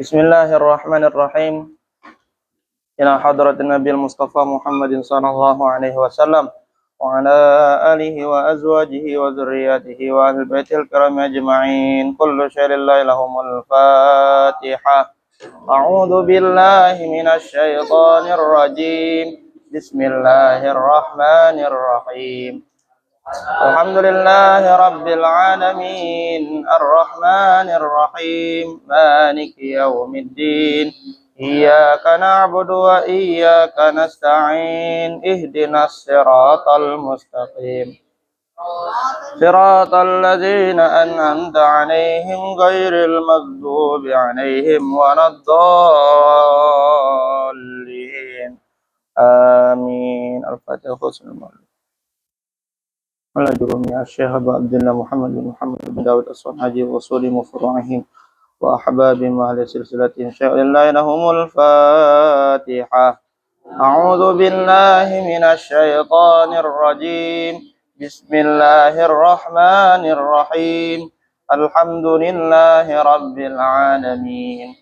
Bismillahirrahmanirrahim. Ila hadratin Nabi Mustafa Muhammadin sallallahu alaihi wasallam wa ala alihi wa azwajihi wa dzurriyyatihi wa ahli baitil kiram ajma'in. Kullu syai'in la ilahumul Fatihah. A'udzu billahi minasy syaithanir rajim. Bismillahirrahmanirrahim. Alhamdulillahi rabbil alamin arrahmanir rahim maliki yaumiddin iyyaka na'budu wa iyyaka nasta'in ihdinas siratal mustaqim siratal ladzina an'amta 'alaihim ghairil maghdubi 'alaihim waladdallin amin. Al-Fatihah. على جرمي الشيخ أبو عبد الله محمد بن داود الصنهاجي وصول مفروعهم وأحبابهم وأهل سلسلتهم شيء لله لهم الفاتحة. أعوذ بالله من الشيطان الرجيم. بسم الله الرحمن الرحيم. الحمد لله رب العالمين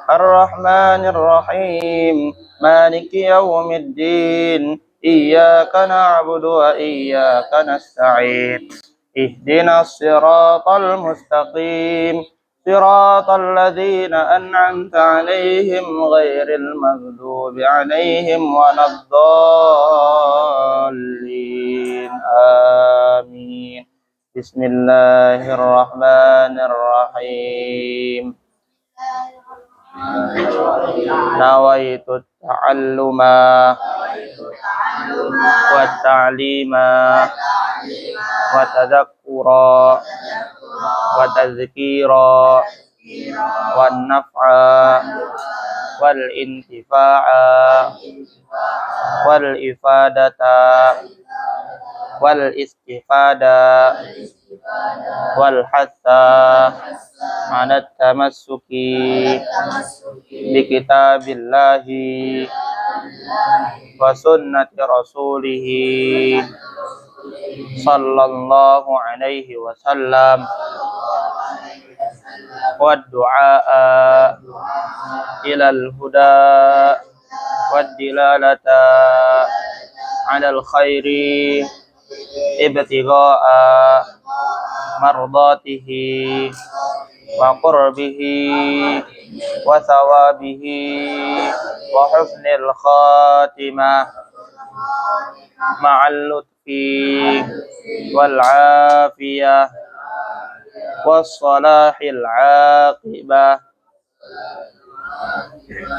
الرحمن الرحيم مالك يوم الدين إياك نعبد وإياك نستعين اهدنا الصراط المستقيم صراط الذين أنعمت عليهم غير المغضوب عليهم ولا الضالين آمين. بسم الله الرحمن الرحيم. نويت التعلم والتعليم وتذكرا وتذكيرا والنفع والانتفاع والإفادة والاستفادة والحث على التمسك بكتاب الله وسنة رسوله صلى الله عليه وسلم والدعاء إلى الهدى والدلالة على الخير ابتغاء مرضاته وقربه وثوابه وحسن الخاتمة مع اللطف والعافية والصلاح العاقبة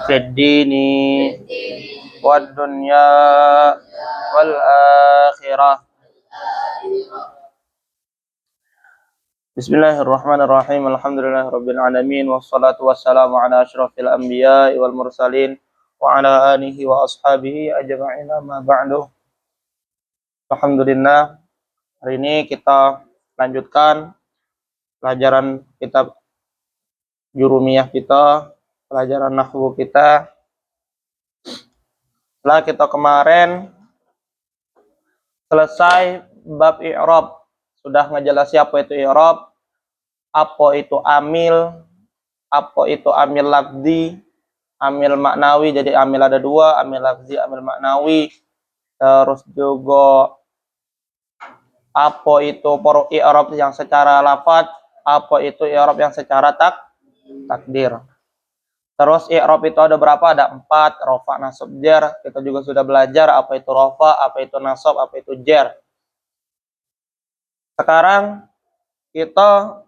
في الدين والدنيا والآخرة. Bismillahirrahmanirrahim. Alhamdulillahirabbil alamin wassalatu wassalamu ala asyrafil anbiya'i wal mursalin wa ala alihi wa ashabihi ajma'in amma ba'du. Alhamdulillah, hari ini kita lanjutkan pelajaran kitab Jurumiyah kita, pelajaran nahwu kita. Setelah kita kemarin selesai bab i'rab, sudah ngejelasin apa itu i'rab, apa itu amil, apa itu amil lafzi, amil maknawi. Jadi amil ada dua, amil lafzi, amil maknawi. Terus juga apa itu i'rab yang secara lafaz, apa itu i'rab yang secara takdir. Terus i'rab itu ada berapa? Ada 4, rafa, nasab, jar. Kita juga sudah belajar apa itu rafa, apa itu nasab, apa itu jar. Sekarang kita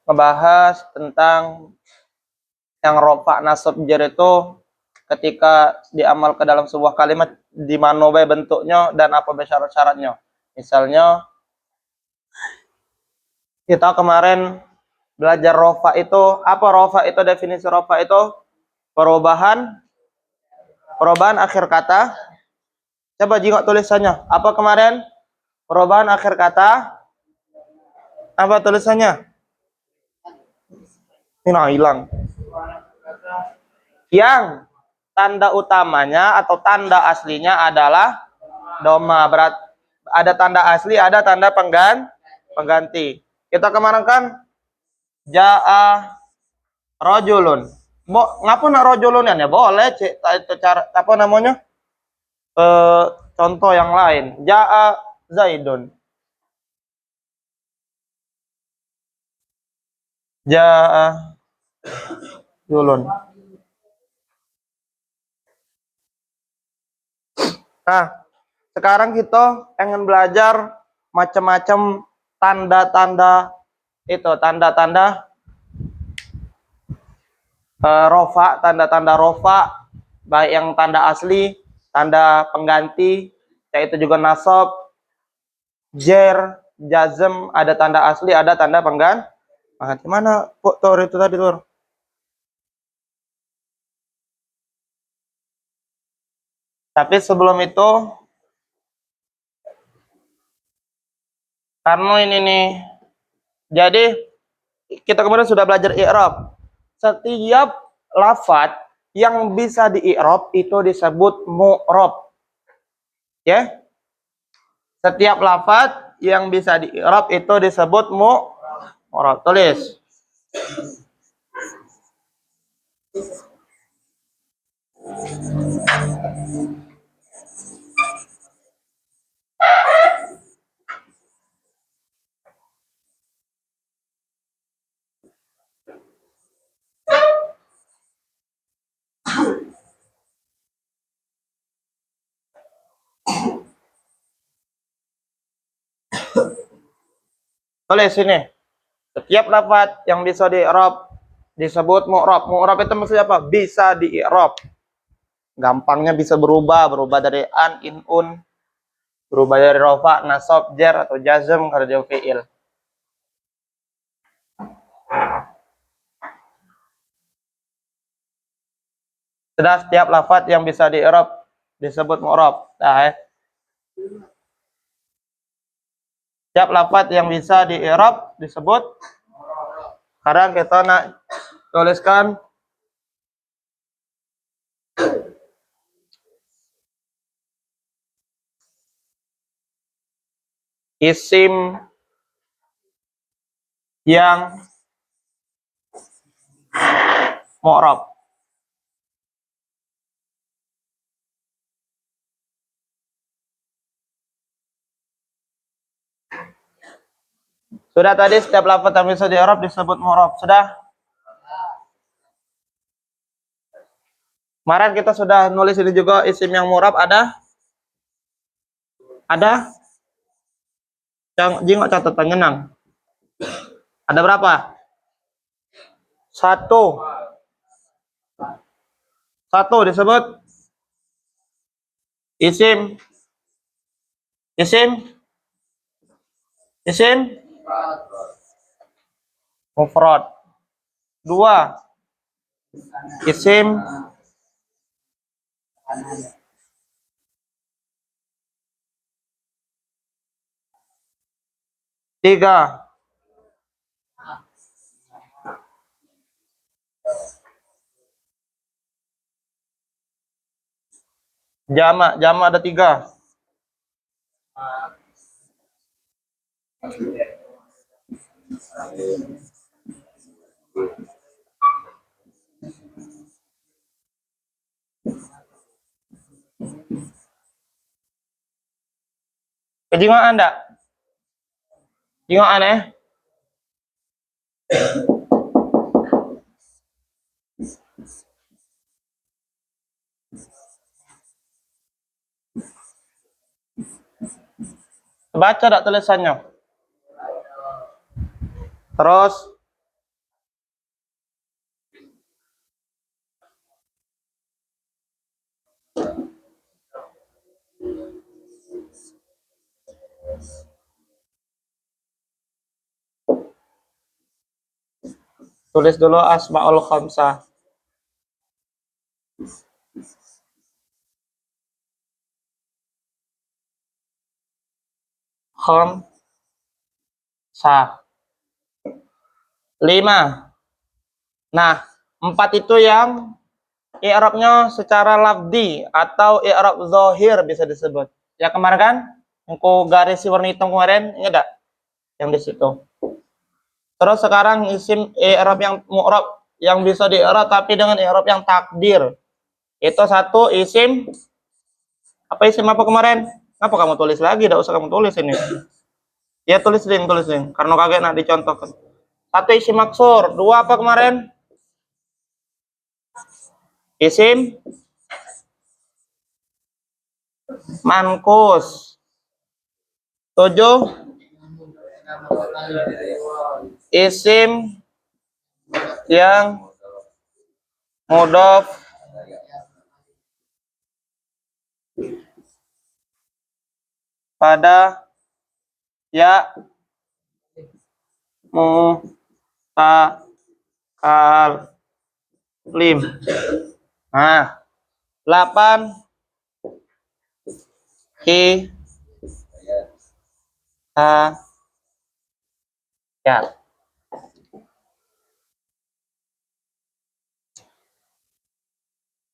ngebahas tentang yang rafa, nasab, jar itu ketika diamal ke dalam sebuah kalimat di mana bae bentuknya dan apa syarat-syaratnya. Misalnya kita kemarin belajar rafa itu apa? Rafa itu definisi rafa itu perubahan akhir kata. Coba jingok tulisannya. Apa kemarin? Perubahan akhir kata. Apa tulisannya? Ini hilang. Yang tanda utamanya atau tanda aslinya adalah doma. Berat ada tanda asli, ada tanda pengganti. Kita kemarin kan Jaa rojulun. Ngapa nak rojulun ya? Boleh cek itu cara apa namanya? Contoh yang lain. Jaa Zaidun. Jaa Julun. Nah, sekarang kita ingin belajar macam-macam tanda-tanda itu, tanda-tanda rofa, tanda-tanda rofa, baik yang tanda asli, tanda pengganti, yaitu juga nasab, jer, jazm, ada tanda asli, ada tanda pengganti. Mana kok Tor itu tadi Tor? Tapi sebelum itu, karena ini nih, jadi kita kemarin sudah belajar i'rab. Setiap lafadz yang bisa di i'rab itu disebut mu'rab. Ya. Setiap lafadz yang bisa di i'rab itu disebut mu'rab. Tulis. Tulis ini. Setiap lafadz yang bisa di i'rab disebut mu'rab. Mu'rab itu maksudnya apa? Bisa di i'rab. Gampangnya bisa berubah dari an, in, un, berubah dari rofa, nasab, jar atau jazm kalau dia fi'il. Sudah, setiap lafadz yang bisa di i'rab disebut mu'rab. Nah, setiap lafadz yang bisa di i'rab disebut. Sekarang kita nak tuliskan isim yang mu'rab. Sudah tadi setiap lafadz yang bisa di i'rab disebut mu'rab. Sudah? Kemarin kita sudah nulis ini juga isim yang mu'rab ada? Ada? Yang jingok catatan nyenang. Ada berapa? Satu disebut isim mufrad. 2 isim tiga jamak ada 3. Kejingoan enggak? Jingoan baca tak tulisannya? Terus tulis dulu asmaul khamsah. Khamsah. 5. Nah, 4 itu yang i'rabnya secara lafdi atau i'rab zahir bisa disebut. Ya kemarin kan? Yang ku garis warna hitam kemarin, ingat enggak? Yang di situ. Terus sekarang isim i'rab yang mu'rab yang bisa di-i'rab tapi dengan i'rab yang takdir. Itu satu isim apa isim apa kemarin? Kenapa kamu tulis lagi? Tidak usah kamu tulis ini. Ya tulis ding. Karena kaget nak dicontohkan. Satu isim maksur, dua apa kemarin? Isim mankus. Tujuh isim yang mudhof pada ya mutakalim. Nah, 8 hi ha ya.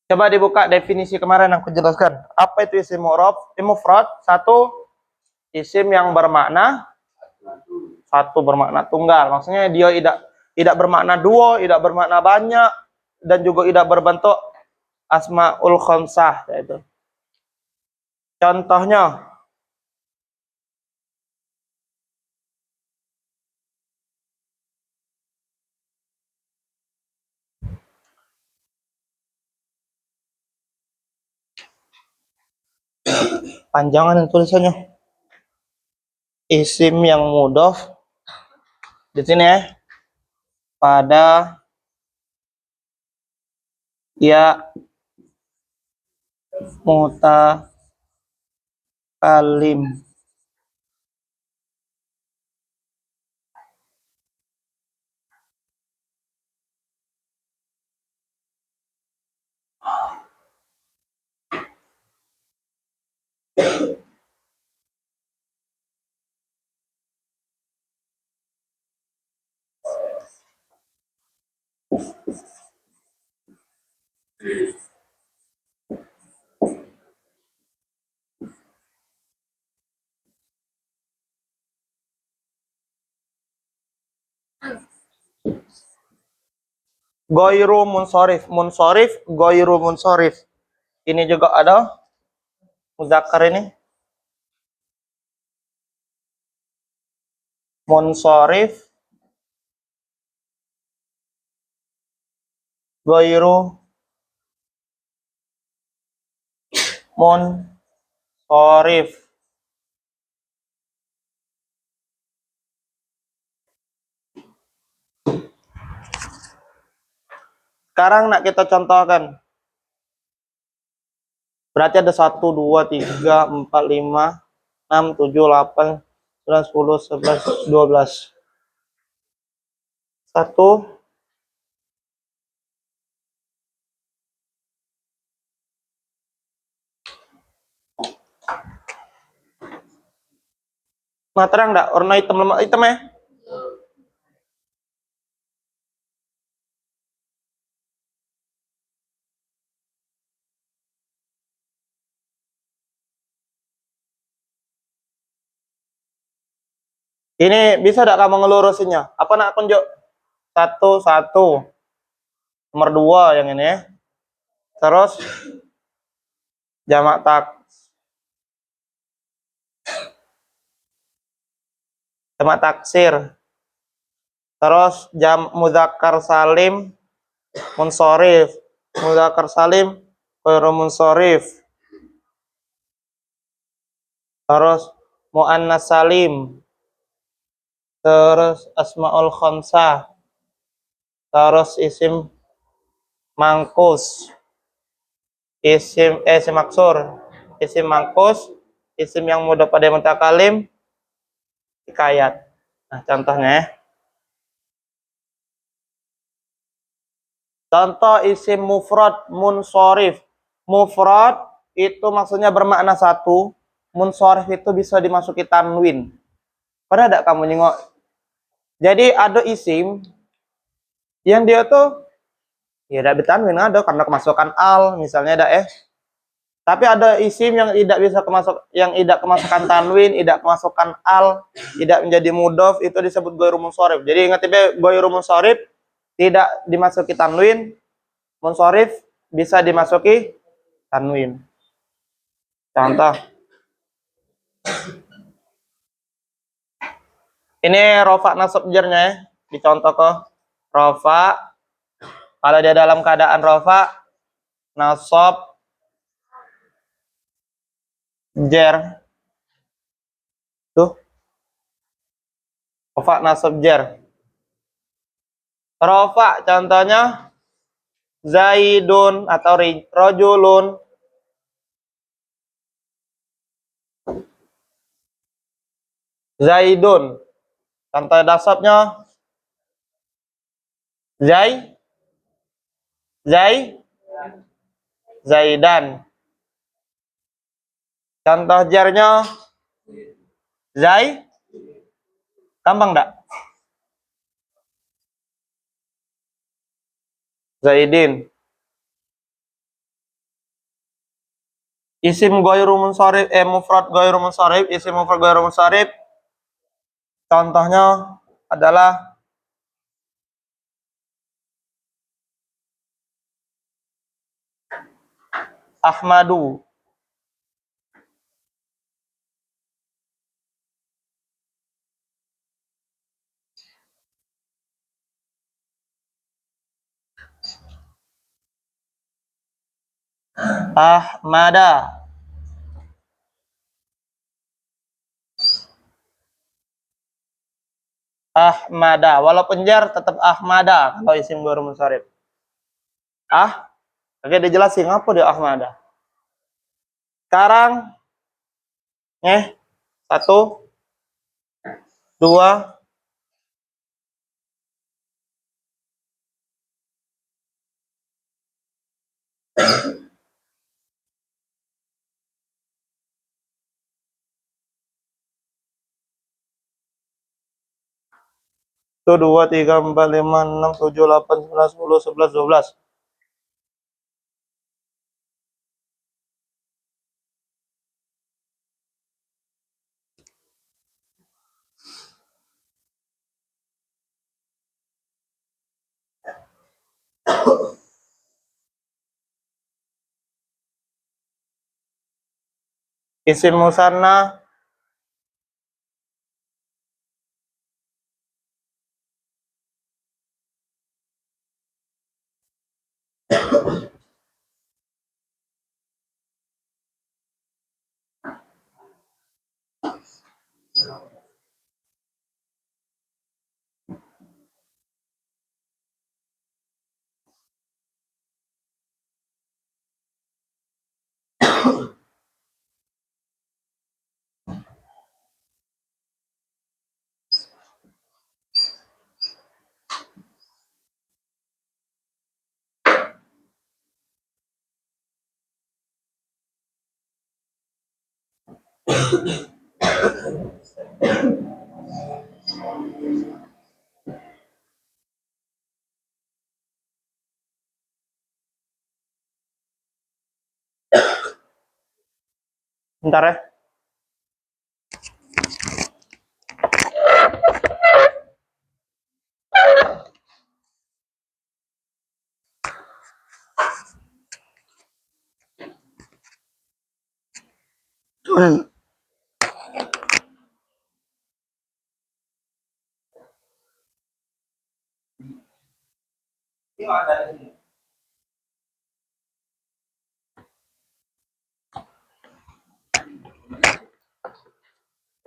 Coba dibuka definisi kemarin yang aku jelaskan. Apa itu isim mu'rab? Isim mufrad, satu isim yang bermakna tunggal. Maksudnya dia tidak bermakna dua, tidak bermakna banyak, dan juga tidak berbentuk asmaul khamsah, yaitu. Contohnya panjangan tulisannya. Isim yang mudhof di sini ya pada ya mutakalim. Goiru munsorif, goiru munsorif. Ini juga ada muzakkar ini. Munsorif, goiru munsorif. Sekarang nak kita contohkan. Berarti ada 1, 2, 3, 4, 5, 6, 7, 8, 9, 10, 11, 12. 1, nah terang enggak? Warna hitam ya? Ini bisa enggak kamu ngelurusinnya? Apa nak tunjuk? 1, 1. Nomor 2 yang ini ya. Terus jamak taksir. Terus mudzakkar salim munsorif. Mudzakkar salim ghairu munsorif. Terus muannas salim. Terus asmaul khamsah. Terus isim mangkus. Isim maksur. Isim mangkus, isim yang mudhof pada mutakalim, hikayat. Nah, contohnya ya. Contoh isim mufrad munsorif. Mufrad itu maksudnya bermakna satu, munsorif itu bisa dimasuki tanwin. Pernah tidak kamu nengok? Jadi ada isim yang dia tuh ya tidak bertanwin ada karena kemasukan al, misalnya ada Tapi ada isim yang tidak bisa kemasukan tanwin, tidak kemasukan al, tidak menjadi mudhof, itu disebut ghairu munsharif. Jadi ingat ya, ghairu munsharif tidak dimasuki tanwin, munsharif bisa dimasuki tanwin. Contoh. Ini rofa nasab jarnya ya. Dicontoh ke rofa. Kalau dia dalam keadaan rofa, nasab, jer. Tuh. Rofa nasab jer. Rofa contohnya Zaidun atau rojulun. Zaidun. Contoh nasabnya Zaidan. Contoh jarnya gampang enggak? Zaidin. Isim ghairu munsharif, mufrad ghairu munsharif, isim mufrad ghairu munsharif. Contohnya adalah Ahmadu. Ahmada. Ahmada. Walaupun jar tetap Ahmada kalau isim ghairu munsharif. Oke, dijelasin apa dia Ahmada. Sekarang satu, dua, satu, dua, tiga, empat, lima, enam, tujuh, delapan, sembilan, 10, 11, 12. Isim musanna bentar ya.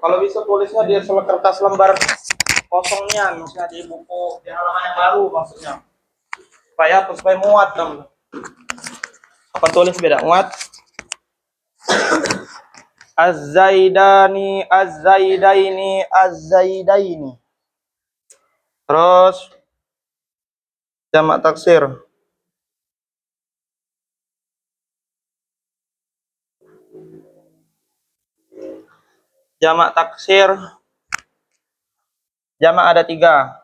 Kalau bisa tulisnya di kertas lembar kosongnya, misalnya di buku di halaman yang baru maksudnya. Supaya muat dong. Apa tulis beda muat? Az-Zaidaini, Az-Zaidaini, Az-Zaidaini. Terus jamak taksir. Jamak taksir. Jamak ada 3.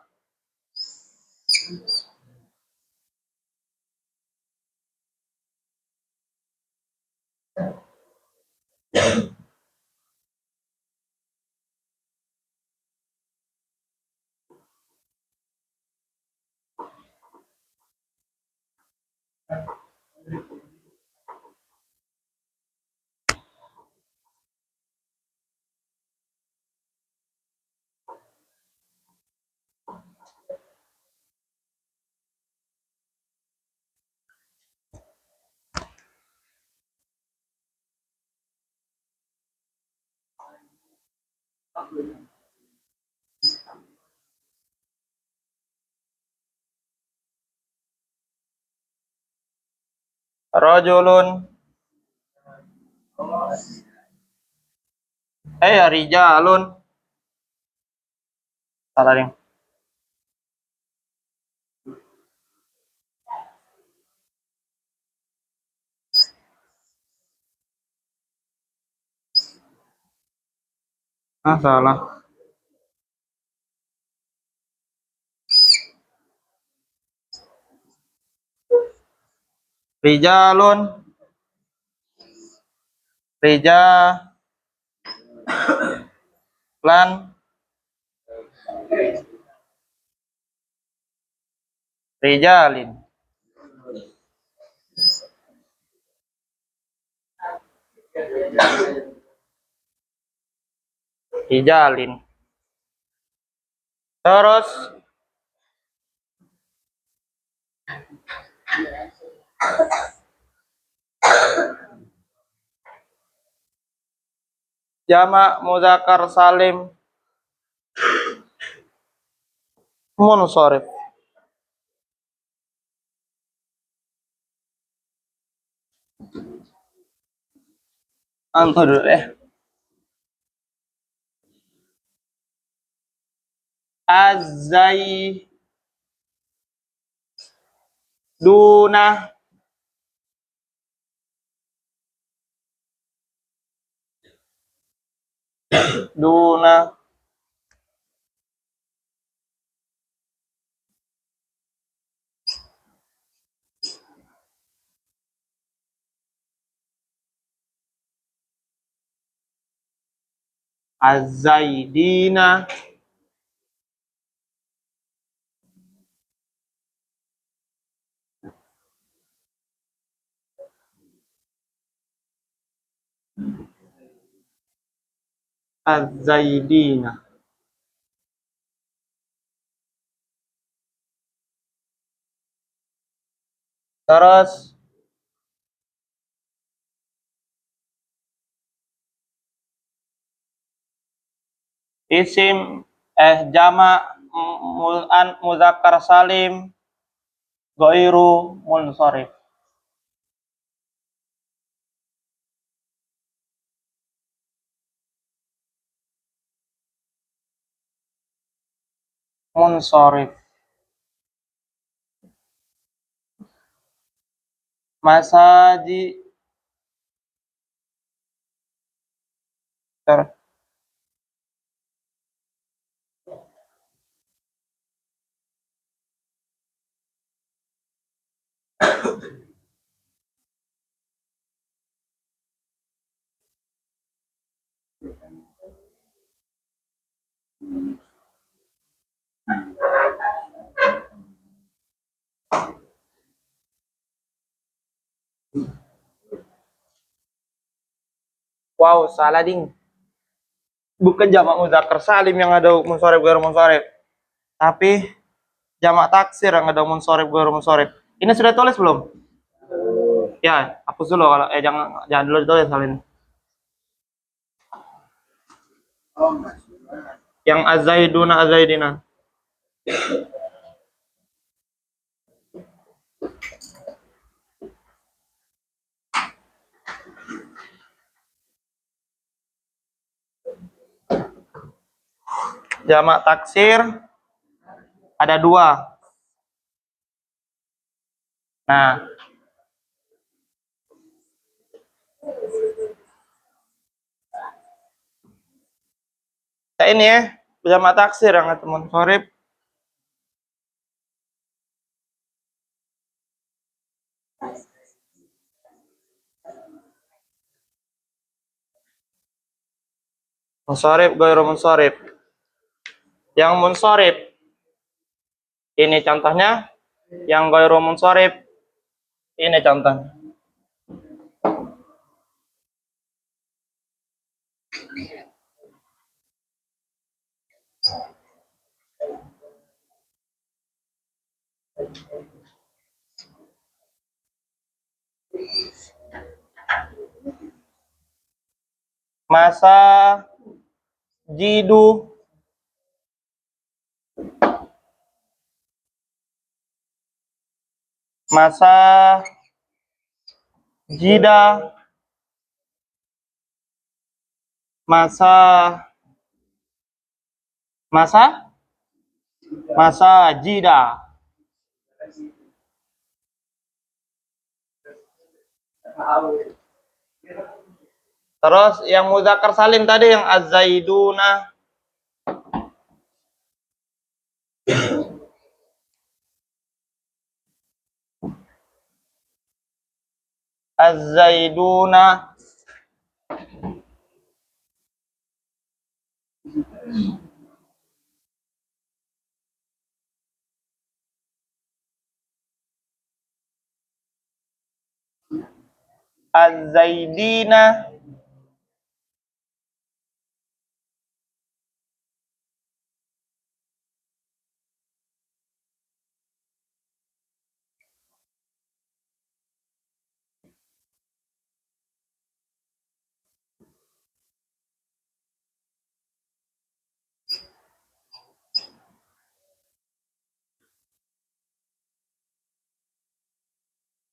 Rajulun. Rijalun. Salah ding. Salah. Rijalun. Lan. Rijalin. Rijalin. Terus jamak muzakkar salim munsharif. Anto dulu deh. Azai duna duna azaidina azaidina. Terus isim jamak muzakkar salim ghairu munsharif. Munsharif. Masaji ter wow, salah ding. Bukan jamak muzakkar salim yang ada munsharif ghairu munsharif, tapi jamak taksir yang ada munsharif ghairu munsharif. Ini sudah tulis belum? Ya, hapus dulu kalau jangan dulu ditulis hal ini. Yang azaiduna azaidina. Jamak taksir ada dua. Nah, ini ya, jamak taksir yang ada munsharif. Munsharif, ghairu munsharif. Yang munsharif ini contohnya, yang ghairu munsharif ini contohnya. Masa jidu, masa jida, masa jida. Terus yang muzakkar salim tadi yang az-zaiduna, az-zaiduna, az-zaidina,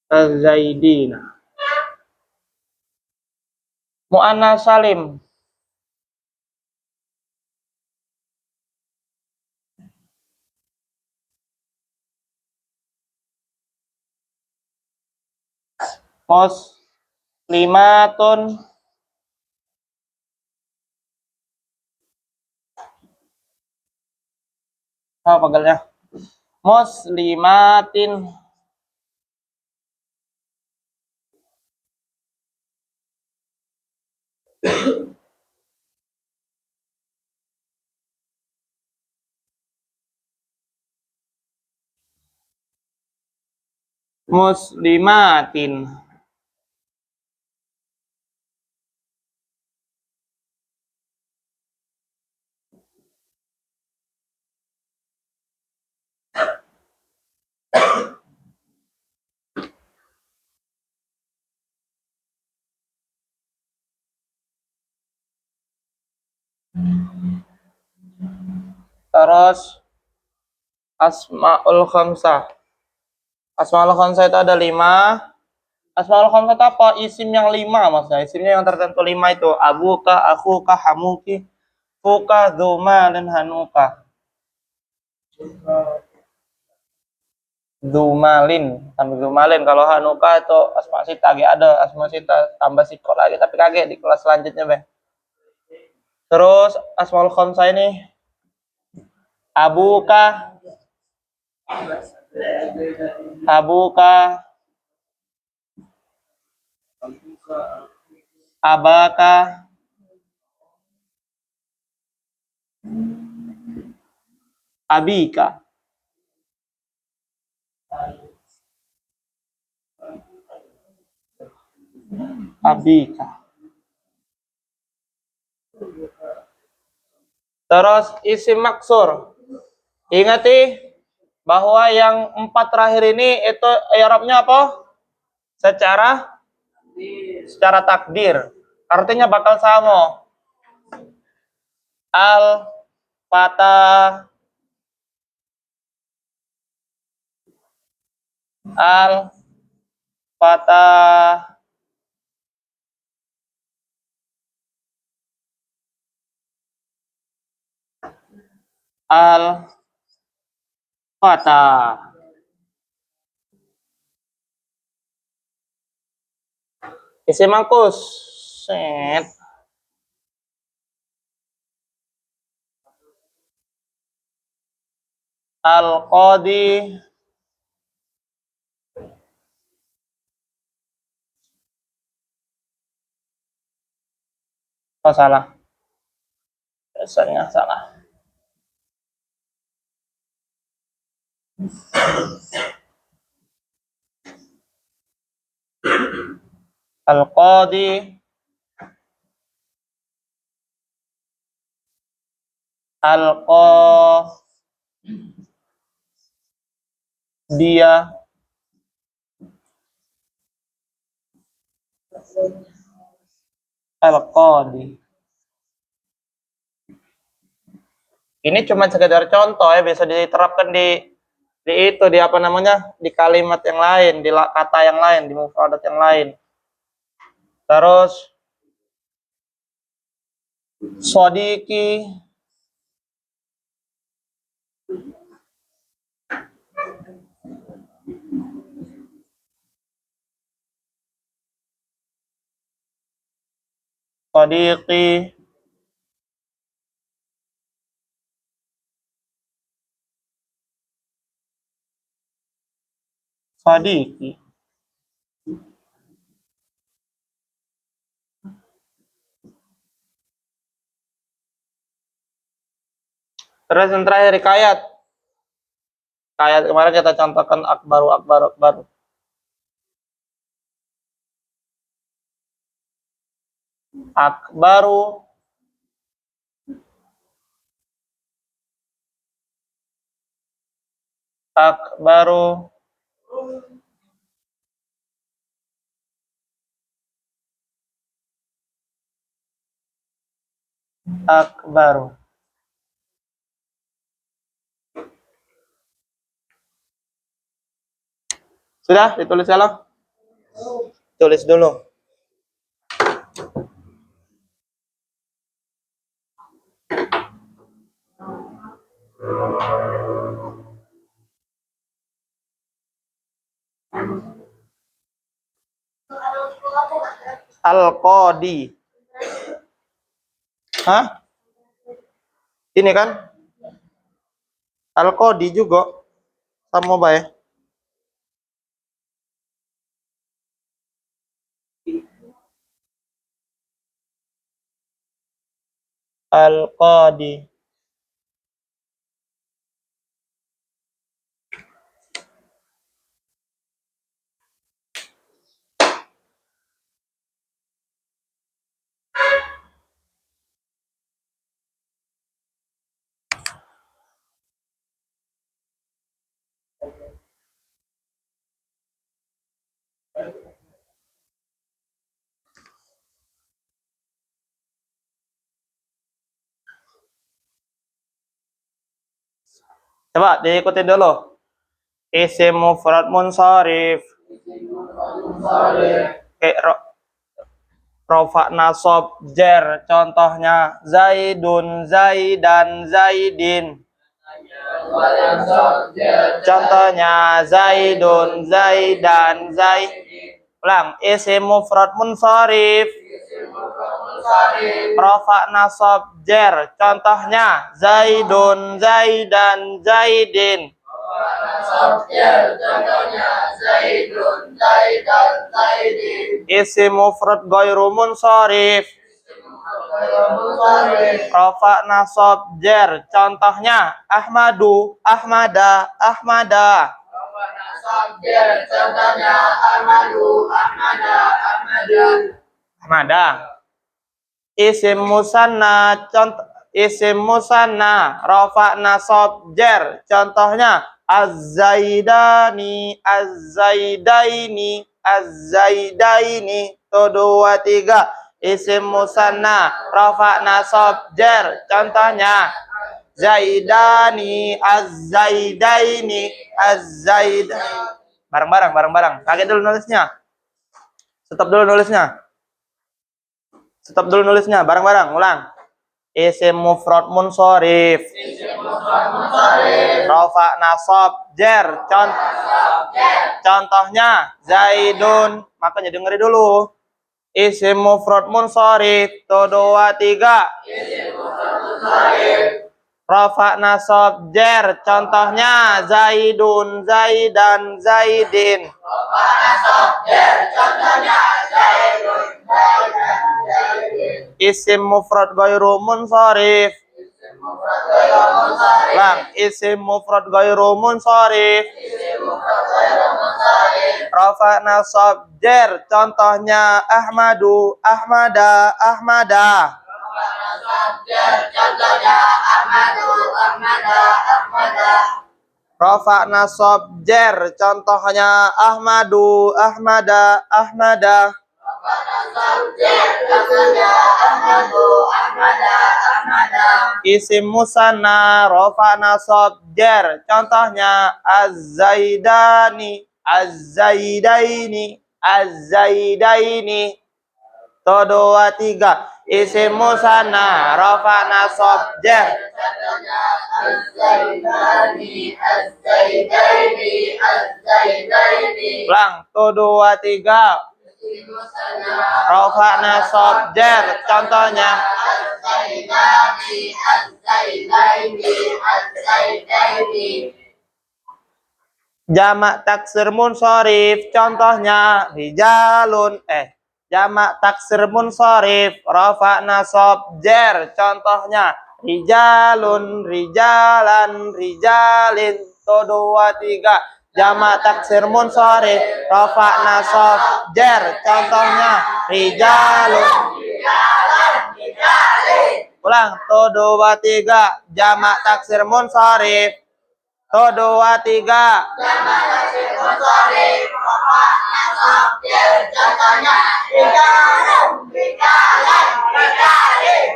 az-zaidina. Muannas salim, muslimatun, apa pagalnya? Muslimatin, muslimatin. Terus asmaul khamsah. Asmaul khamsah itu ada 5. Asmaul khamsah itu apa? Isim yang 5 maksudnya. Isimnya yang tertentu 5 itu. Abuka, akhuka, hamuki, fuka, dzuma, dan hanuka. Dzumalin, tambah dzumalin. Kalau hanuka itu asma sita, ada asma sita tambah siko lagi, tapi kaget di kelas selanjutnya, Bang. Terus asmaul khamsah ini abuka, abuka, abaka, abika, abika. Terus isim maksur. Ingat bahwa yang 4 terakhir ini itu i'rabnya apa? Secara takdir. Artinya bakal sama. Al fata, al fata, al fata. Isim mangkus. Set. Al qadi, oh salah. Biasanya salah. Al-qadi, dia, al-qadi. Ini cuma sekedar contoh ya, bisa diterapkan di itu, di apa namanya, di kalimat yang lain, di kata yang lain, di mufradat yang lain. Terus sodiki, sodiki, sodiki. Terus yang terakhir hikayat. Kayak kemarin kita contohkan akbaru, akbaru, akbaru. Akbaru, akbaru, akbaru. Sudah ditulis salah? Tulis dulu. Al-qadi. Hah? Ini kan? Al-qadi juga. Sama baik. Al-qadi. Coba diikuti dulu. Isim mufrad munsharif. Rofa nasab jer, contohnya Zaidun, Zaidan, Zaidin. Contohnya Zaidun, Zaidan, Zaidin. Ulang, isim mufrad munsharif. Rofa nasab jer, contohnya Zaidun, Zaidan, Zaidin. Contohnya Zaidun, Zaidan, Zaidin. Isim mufrad ghairu munsharif. Rafa nasab jer, contohnya Ahmadu, Ahmada, Ahmada. Rafa nasab jer, contohnya Ahmadu, Ahmada, Ahmada. Ahmada. Isim musanna, contoh isim musanna, rafa nasab jer, contohnya Az-Zaidani, Az-Zaidaini, Az-Zaidaini. Tuh 2, 3. Isim musanna, rafa nasab jer, contohnya Zaidani, Az-Zaidaini, Az-Zaidaini. Bareng-bareng. Kaget dulu nulisnya. Stop dulu nulisnya. Bareng-bareng. Ulang. Isim mufrad munsharif. Rafa nasab jer. Contohnya Zaidun. Makanya dengerin dulu. Isim mufrad munsharif. 2, 3. Isim mufrad munsharif. Rafa nasab jer, contohnya Zaidun, Zaidan, Zaidin. Rafa nasab jer, contohnya Zaidun, Zaidan, Zaidin. Isim mufrad ghairu munsharif. Lang, isim mufrad ghairu munsharif. Rafa nasab jar, contohnya Ahmadu, Ahmada, Ahmada. Rafa nasab jar, contohnya Ahmadu, Ahmada, Ahmada. Isim musanna rafa nasab jar, contohnya Az-Zaidani, Az-Zaidaini, Az-Zaidaini. To dua tiga. Isim musanna rafa nasab jar. Ulang. To dua tiga. Rafa nasab jar. Contohnya jamak taksir munsharif, contohnya rijalun. Jamak taksir munsharif, rafa nasab jar, contohnya rijalun, rijalan, rijalin. To dua tiga. Jamak taksir munsharif, rafa nasab jar, contohnya rijalun. Ulang. To dua tiga. Jamak taksir munsharif. To dua tiga. Jamak taksir munsharif, rafa nasab jar, contohnya rijalun, rijalan, rijalin.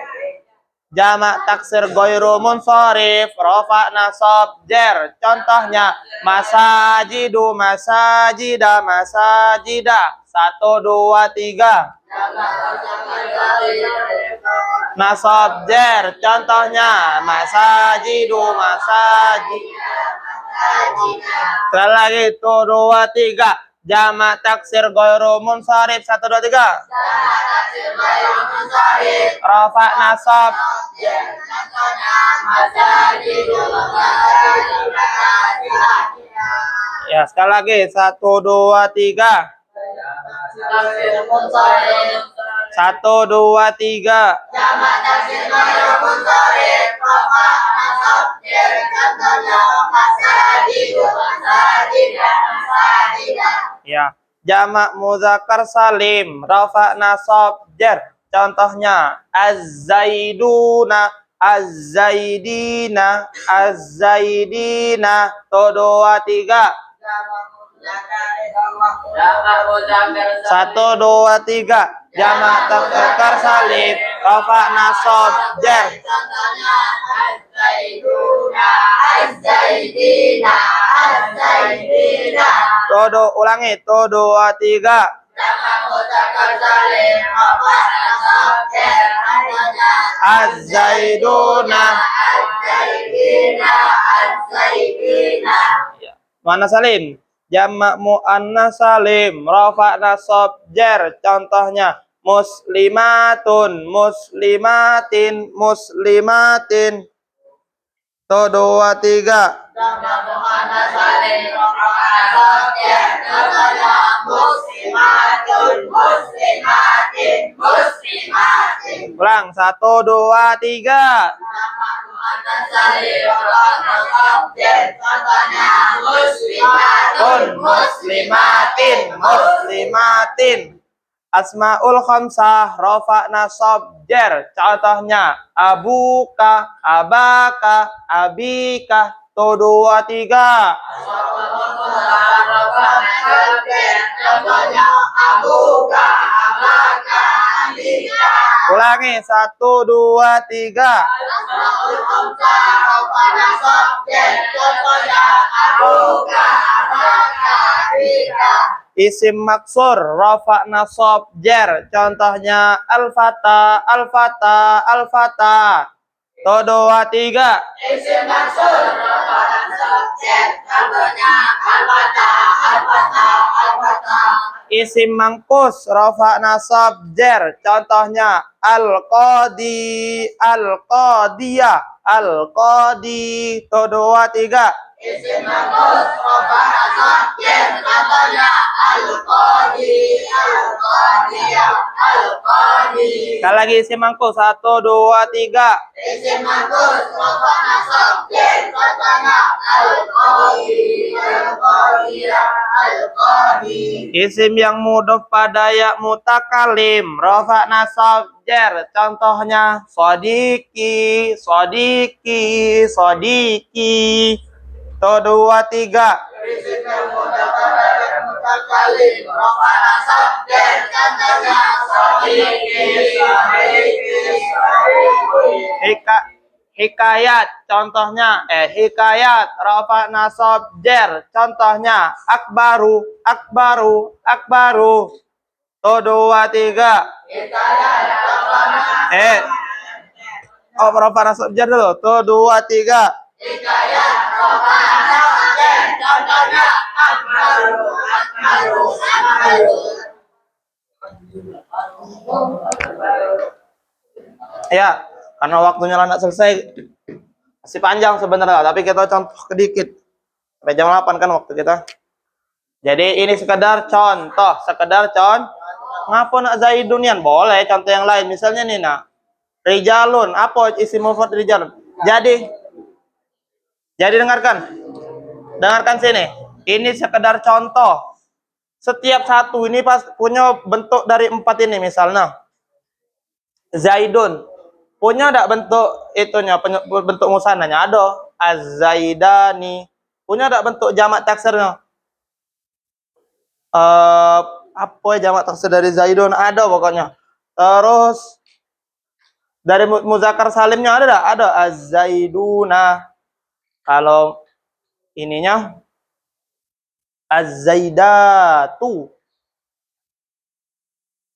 Jamak taksir ghairu munsharif, rafa nasab jar, contohnya masajidu, masajida, masajida. 1 2 3. Nasab jar, contohnya masajidu, masajid. Sekali lagi. 1 2 3. Jamak taksir ghairu munsharif. 1 2 3. Jamak taksir ghairu munsharif, rafa nasab jar, contohnya masajidu, masajid. Ya, sekali lagi. 1 2 3. 1 2 3. Jamak taksir ghairu munsharif, rafa nasab jar, contohnya masajidu, masajida, masajida. Ya. Jamak muzakkar salim, rafa nasab jar, contohnya az-zaiduna, az-zaidina, az-zaidina. To dua tiga. 1 2 3. Jamak muzakkar salim, rafa nasab jar, contohnya az-zaiduna, az-zaidina, az-zaidina. Ulangi. 1 2 3. Jamak muzakkar salim, rafa nasab jar, contohnya az-zaiduna, az-zaidina, az-zaidina. Mana salim? Jamak muannas salim, rafa nasab jar, contohnya muslimatun, muslimatin, muslimatin. To dua tiga. Jamak muannas salim, rafa nasab jar, contohnya muslimatun, muslimatin, muslimatin. Ulang. 1 2 3. Muslimatun, muslimatin, muslimatin. Asmaul khamsah, rafa nasab jar, contohnya abuka, abaka, abika. To dua tiga. Contohnya abuka, abaka, abika. Ulangi. 1 2 3. Isim maksur, rafa nasab jar, contohnya al-fata, al-fata, al-fata. To dua tiga. Isim maksur, rafa nasab jar, contohnya al-fata, al-fata, al-fata. Isim mangkus, rafa nasab jar, contohnya al-qadi, al-qadiyah, al-qadi. To dua tiga. Isim mangkus, rafa nasab jar, contohnya al-qadi, al-qadiyah, al-qadi. Sekali lagi isim mangkus. 1, 2, 3. Isim mangkus, rofa nasab, jen, contohnya al-qadi, al-qadiyah, al-qadi. Isim yang mudhof pada ya mutakalim, rofa nasab, jer. Contohnya sodiki, sodiki, sodiki. 1, 2, 3. Isim yang mudhof pada ya mutakalim, rofa nasab, jen, contohnya sodiki, sodiki, sodiki. Hikayat contohnya hikayat rafa nasab jer contohnya akbaru akbaru akbaru. 1, 2, 3. Hikayat contohnya Rafa nasab jer dulu. 1, 2, 3. hikayat rofa nasab, jen, contohnya akbaru, akbaru, akbaru. Ya, karena waktunya anak selesai masih panjang sebenarnya, tapi kita contoh sedikit. Sampai jam 8 kan waktu kita. Jadi ini sekedar contoh, Ngapa nak zaidunian? Boleh contoh yang lain. Misalnya nih nak, rijalun, apa isim mufrad rijalun? Jadi dengarkan. Dengarkan sini. Ini sekedar contoh. Setiap satu ini pas punya bentuk dari 4 ini misalnya. Zaidun. Punya enggak bentuk itunya, bentuk musananya? Ada. Az-zaidani. Punya enggak bentuk jamak taksirnya? Apa jamak taksir dari Zaidun? Ada pokoknya. Terus dari muzakkar salimnya ada enggak? Ada. Az-zaiduna. Kalau ininya az-zaidatu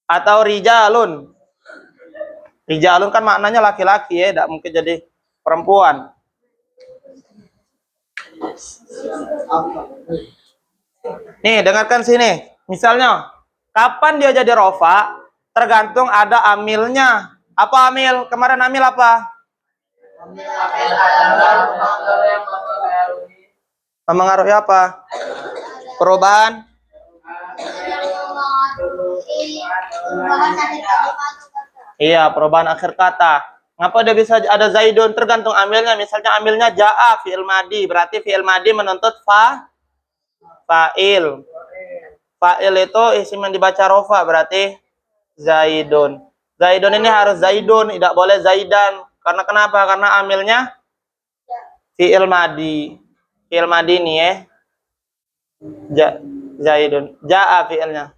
atau rijalun. Rijalun kan maknanya laki-laki ya, tidak mungkin jadi perempuan. Nih, dengarkan sini. Misalnya, kapan dia jadi rofa? Tergantung ada amilnya. Apa amil? Kemarin amil apa? Mempengaruhi apa? Perubahan? Iya, perubahan akhir kata. Ngapa dia bisa ada zaidun? Tergantung amilnya. Misalnya amilnya ja'a, fi'il madi. Berarti fi'il madi menuntut fa'il. Fa'il itu isim yang dibaca rofa. Berarti zaidun. Zaidun ini harus zaidun. Tidak boleh zaidan. Karena kenapa? Karena amilnya fi'il madi. Fi'il madi nih ya. Zaidun. Ja'a fi'ilnya.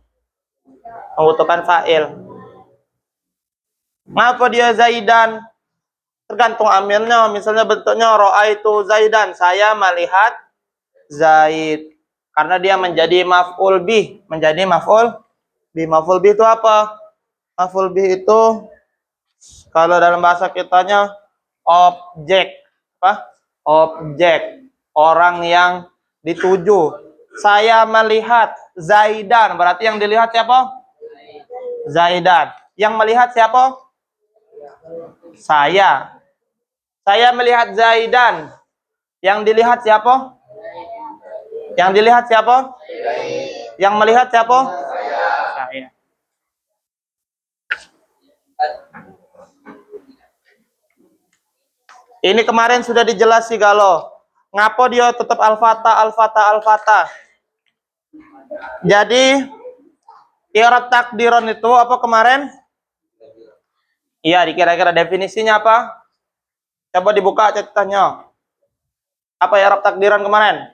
Membutuhkan fa'il. Ngapa dia zaidan? Tergantung amilnya. Misalnya bentuknya ra'aitu zaidan. Saya melihat zaid. Karena dia menjadi maf'ul bih. Menjadi maf'ul bih. Maf'ul bih itu apa? Maf'ul bih itu kalau dalam bahasa kitanya objek. Apa? Objek. Orang yang dituju. Saya melihat zaidan. Berarti yang dilihat siapa? Zaidan. Yang melihat siapa? Saya. Saya melihat Zaidan. Yang dilihat siapa? Yang dilihat siapa? Yang melihat siapa? Saya. Ini kemarin sudah dijelasi galau. Ngapa dia tetap al-fatah, al-fatah, al-fatah? Jadi i'rab takdiron itu apa kemarin? Iya, kira-kira definisinya apa? Coba dibuka catatannya. Apa i'rab takdiron kemarin?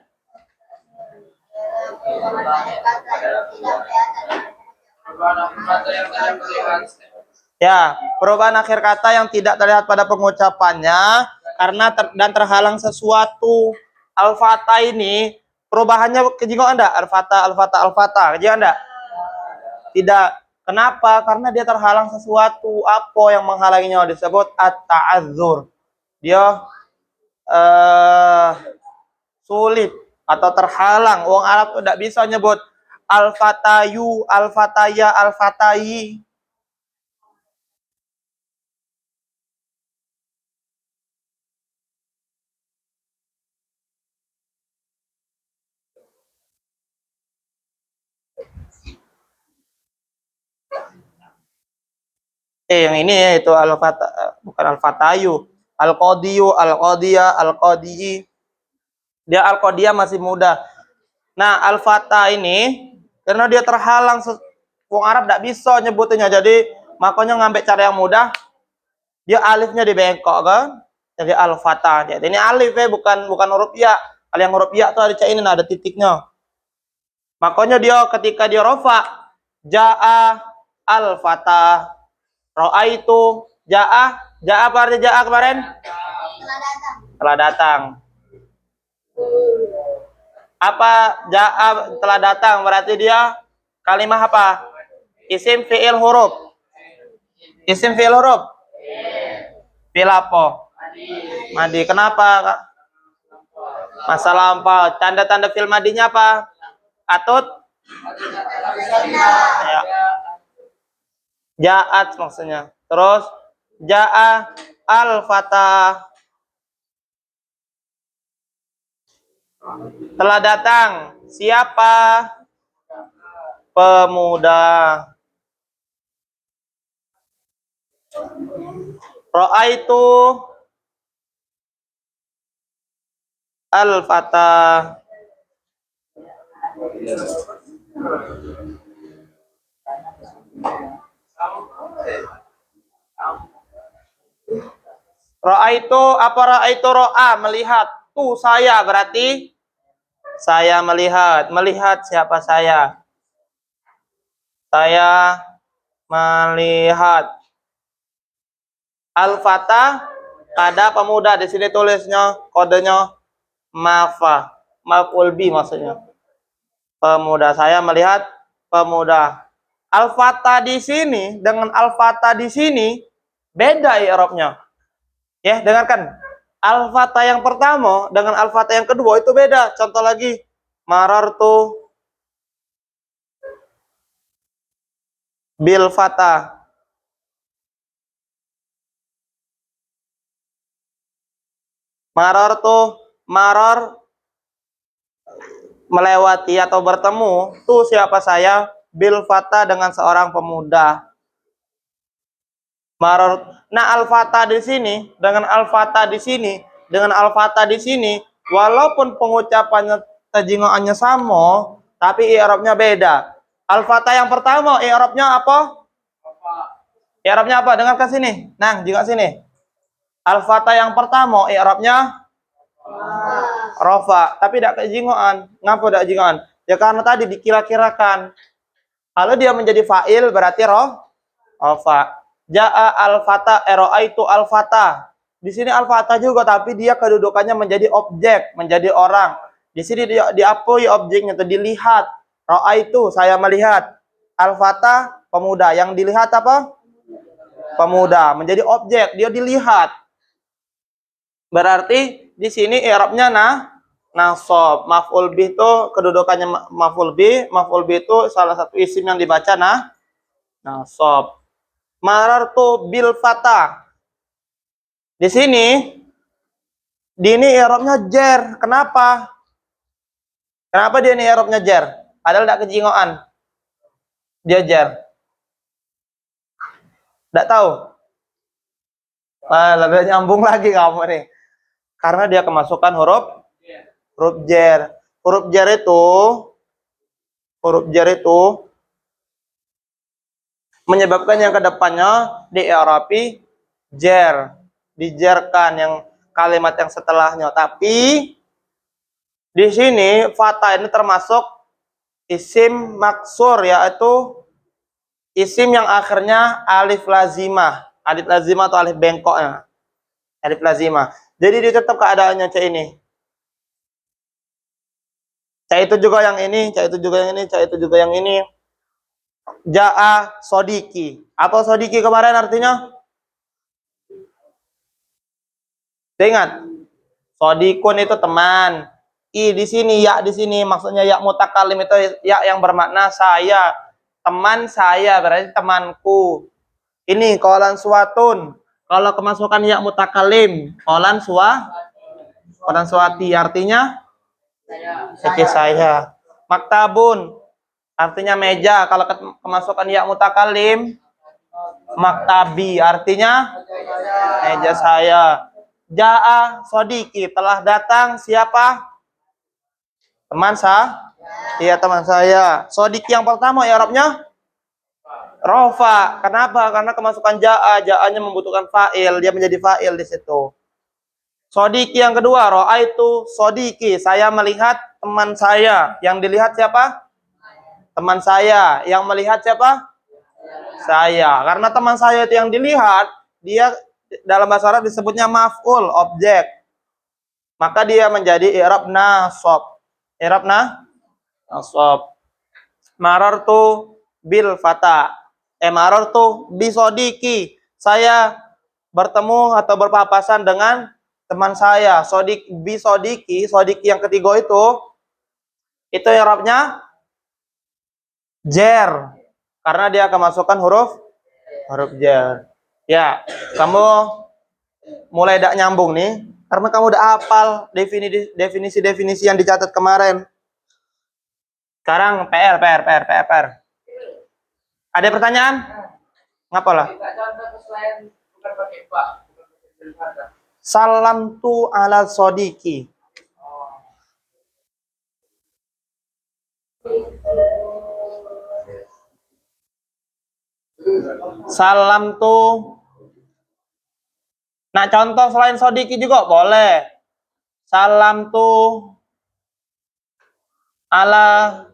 Ya, perubahan akhir kata yang tidak terlihat pada pengucapannya karena dan terhalang sesuatu. Al-fatah ini perubahannya kejingo Anda? Al-fatah, al-fatah, al-fatah. Kejingo Anda? Tidak. Kenapa? Karena dia terhalang sesuatu. Apa yang menghalanginya? Disebut at-ta'adzur. Dia sulit atau terhalang. Wong Arab tuh tidak bisa nyebut al-fatayu, al-fataya, al-fatayi. Yang ini ya, itu al-fata, bukan al-fatayu. Al-qadiyu, al-qadiyah, al-qadiyi. Dia al-qadiyah masih muda. Nah, al-fata ini karena dia terhalang wong Arab tidak bisa nyebutnya, jadi makanya ngambil cara yang mudah. Dia alifnya dibengkok kan, jadi al-fata. Jadi ini alif ya, bukan huruf ya. Kalau yang huruf ya tuh ada ini, nah, ada titiknya. Makanya dia ketika dia rofa, jaa al-fata, roa itu jaa, jaa apa artinya jaa kemarin? Telah datang. Apa jaa telah datang berarti dia kalimat apa? Isim fi'il huruf. Isim fi'il huruf. Fi'il apa? Madi. Kenapa, Kak? Masa lampau. Tanda-tanda fi'il madinya apa? Atut? Ya. Ja'at maksudnya. Terus ja'a al-fatah. Telah datang. Siapa? Pemuda. Ra'aitu al-fatah. Ra'aitu apa ra'aitu ro'a melihat. Tuh saya berarti saya melihat. Melihat siapa saya? Saya melihat al-fatah kada pemuda. Di sini tulisnya kodenya mafa, maf'ul bi maksudnya. Pemuda, saya melihat pemuda. Al-fatah di sini dengan al-fatah di sini beda i'rabnya. Ya, dengarkan. Al-fatah yang pertama dengan al-fatah yang kedua itu beda. Contoh lagi. Marartu bil fatah. Marartu, maror melewati atau bertemu. Tuh siapa saya? Bil fatah dengan seorang pemuda. Maror. Nah, al-fatah di sini dengan al-fatah di sini dengan al-fatah di sini walaupun pengucapannya tajingoannya sama, tapi i'rabnya beda. Al-fatah yang pertama i'rabnya apa? I'rabnya apa? Dengarkan sini. Nang, juga sini. Al-fatah yang pertama i'rabnya rofa, tapi tidak kejingoan. Ngapa tidak jingoan? Ya karena tadi dikira-kirakan. Kalau dia menjadi fa'il berarti rofa. Ja'a al-fata, itu al-fata. Di sini al-fata juga, tapi dia kedudukannya menjadi objek, menjadi orang. Di sini dia diapui objeknya, itu dilihat. Ro'a itu saya melihat. Al-fata pemuda, yang dilihat apa? Pemuda, menjadi objek, dia dilihat. Berarti di sini i'rabnya nasab. Maf'ul bih itu kedudukannya maf'ul bih. Maf'ul bih itu salah satu isim yang dibaca nasab. Marartu bil fatah. Di sini i'rabnya jer. Kenapa? Kenapa dia ini i'rabnya jer? Padahal tidak kejingoan. Dia jer. Tidak tahu. Lebih nyambung lagi kamu nih. Karena dia kemasukan huruf jer. Huruf jer itu menyebabkan yang kedepannya di i'rabi jer, dijerkan yang kalimat yang setelahnya. Tapi di sini fatah ini termasuk isim maksur, yaitu isim yang akhirnya alif lazimah. Alif lazimah atau alif bengkoknya. Alif lazimah. Jadi dia tetap keadaannya cak ini. Cak itu juga yang ini, cak itu juga yang ini, cak itu juga yang ini. Ja'a sodiki. Apa sodiki kemarin artinya? Ingat, sodikun itu teman. I di sini, ya di sini, maksudnya ya mutakalim itu ya yang bermakna saya, teman saya, berarti temanku. Ini qalan suwatun. Kalau kemasukan ya mutakalim, qalan suwati artinya saya. Maktabun artinya meja. Kalau kemasukan ya mutakalim, Maktabi artinya meja saya. Ja'a sodiki, telah datang siapa? Teman saya. Iya, teman saya. Sodiki yang pertama i'rabnya rofa. Kenapa? Karena kemasukan ja'a, ja'anya membutuhkan fa'il, dia menjadi fa'il di situ. Sodiki yang kedua, ro'aitu sodiki, saya melihat teman saya. Yang dilihat siapa? Teman saya. Yang melihat siapa? Saya. Karena teman saya itu yang dilihat, dia dalam bahasa Arab disebutnya maf'ul, objek. Maka dia menjadi i'rab nasab. I'rab nasab. Marartu bil fata. Marartu bisodiki. Saya bertemu atau berpapasan dengan teman saya. Sodik bisodiki, sodiki yang ketiga itu i'rabnya jer. Karena dia akan masukkan huruf jer. Ya, kamu mulai tidak nyambung nih, karena kamu udah hafal definisi-definisi yang dicatat kemarin. Sekarang PR. Ada pertanyaan? Ngapalah? Salam tu ala sodiki. Salam tu. Nah, contoh selain sodiki juga boleh. Salam tu ala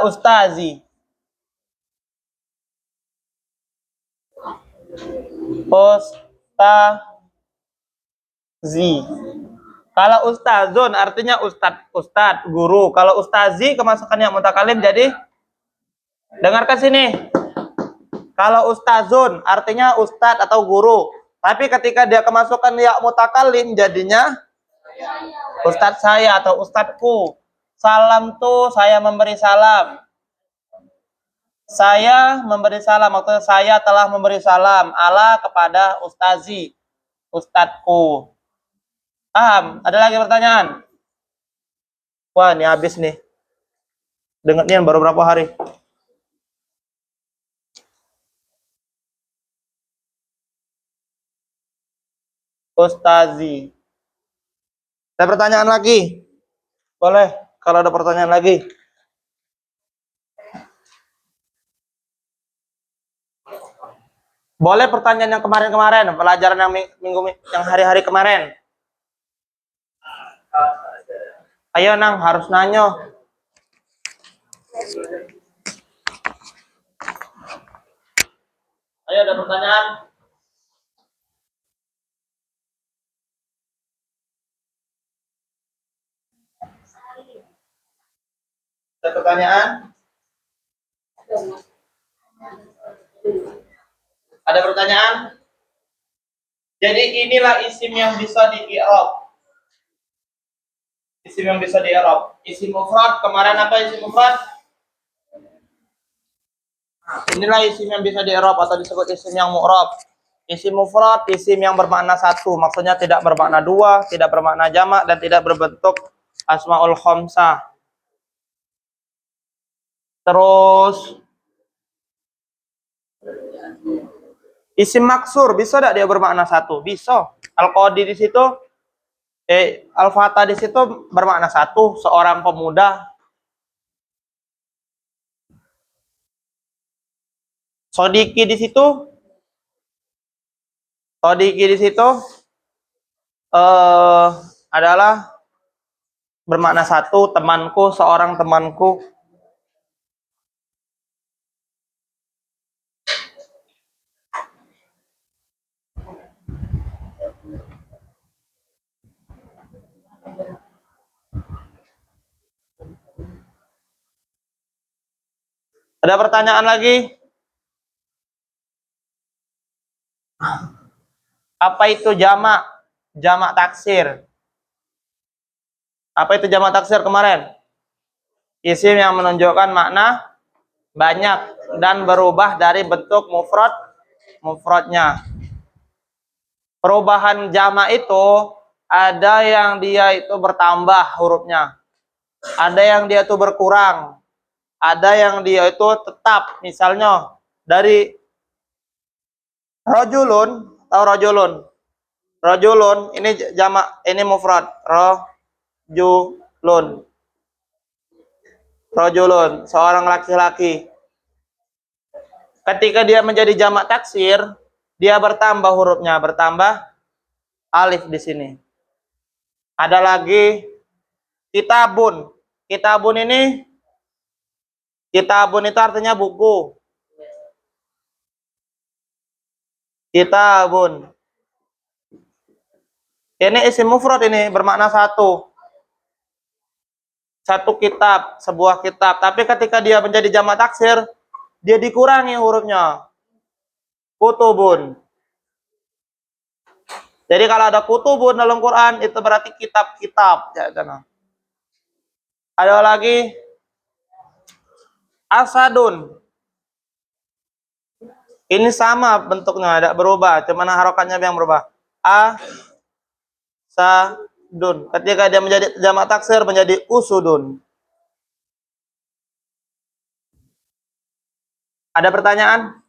ustazi. Ustazi. Kalau ustazun artinya ustad, guru. Kalau ustazi kemasukannya mutakalim jadi dengarkan sini. Kalau ustazun artinya ustad atau guru. Tapi ketika dia kemasukan ya mutakalim jadinya ustad saya atau ustadku. Salam tuh saya memberi salam. Saya memberi salam, maksudnya saya telah memberi salam ala kepada ustazi, ustadku. Paham? Ada lagi pertanyaan? Wah, ini habis nih. Dengarnya baru berapa hari? Ustazi. Ada pertanyaan lagi? Boleh, kalau ada pertanyaan lagi. Boleh pertanyaan yang kemarin-kemarin, pelajaran yang hari-hari kemarin. Ayo Nang, harus nanya. Ayo ada pertanyaan? Ada pertanyaan? Ada pertanyaan? Jadi inilah isim yang bisa di-i'rab. Isim yang bisa di-i'rab. Isim mufrad, kemarin apa isim mufrad? Inilah isim yang bisa di-i'rab atau disebut isim yang mu'rab. Isim mufrad, isim yang bermakna satu. Maksudnya tidak bermakna dua, tidak bermakna jamak, dan tidak berbentuk asmaul khamsah. Terus isim maksur, bisa tidak dia bermakna satu? Bisa. Al-Qadi di situ, Al-Fatah di situ bermakna satu, seorang pemuda. Sodiki di situ, adalah bermakna satu, temanku, seorang temanku. Ada pertanyaan lagi? Apa itu jamak? Jamak taksir. Apa itu jamak taksir kemarin? Isim yang menunjukkan makna banyak dan berubah dari bentuk mufradnya. Perubahan jamak itu ada yang dia itu bertambah hurufnya. Ada yang dia itu berkurang. Ada yang dia itu tetap, misalnya dari rojulun, tahu rojulun? Rojulun ini jamak, ini mufrad. Rojulun. Rojulun, seorang laki-laki. Ketika dia menjadi jamak taksir, dia bertambah hurufnya, bertambah alif di sini. Ada lagi kitabun. Kitabun itu artinya buku. Kitabun. Ini isim mufrad, ini bermakna satu. Satu kitab, sebuah kitab. Tapi ketika dia menjadi jamak taksir, dia dikurangi hurufnya. Kutubun. Jadi kalau ada kutubun dalam Quran, itu berarti kitab-kitab. Ada lagi asadun. Ini sama bentuknya, tidak berubah, cuman harokatnya yang berubah. Asadun. Ketika dia menjadi jamak taksir, menjadi usudun. Ada pertanyaan?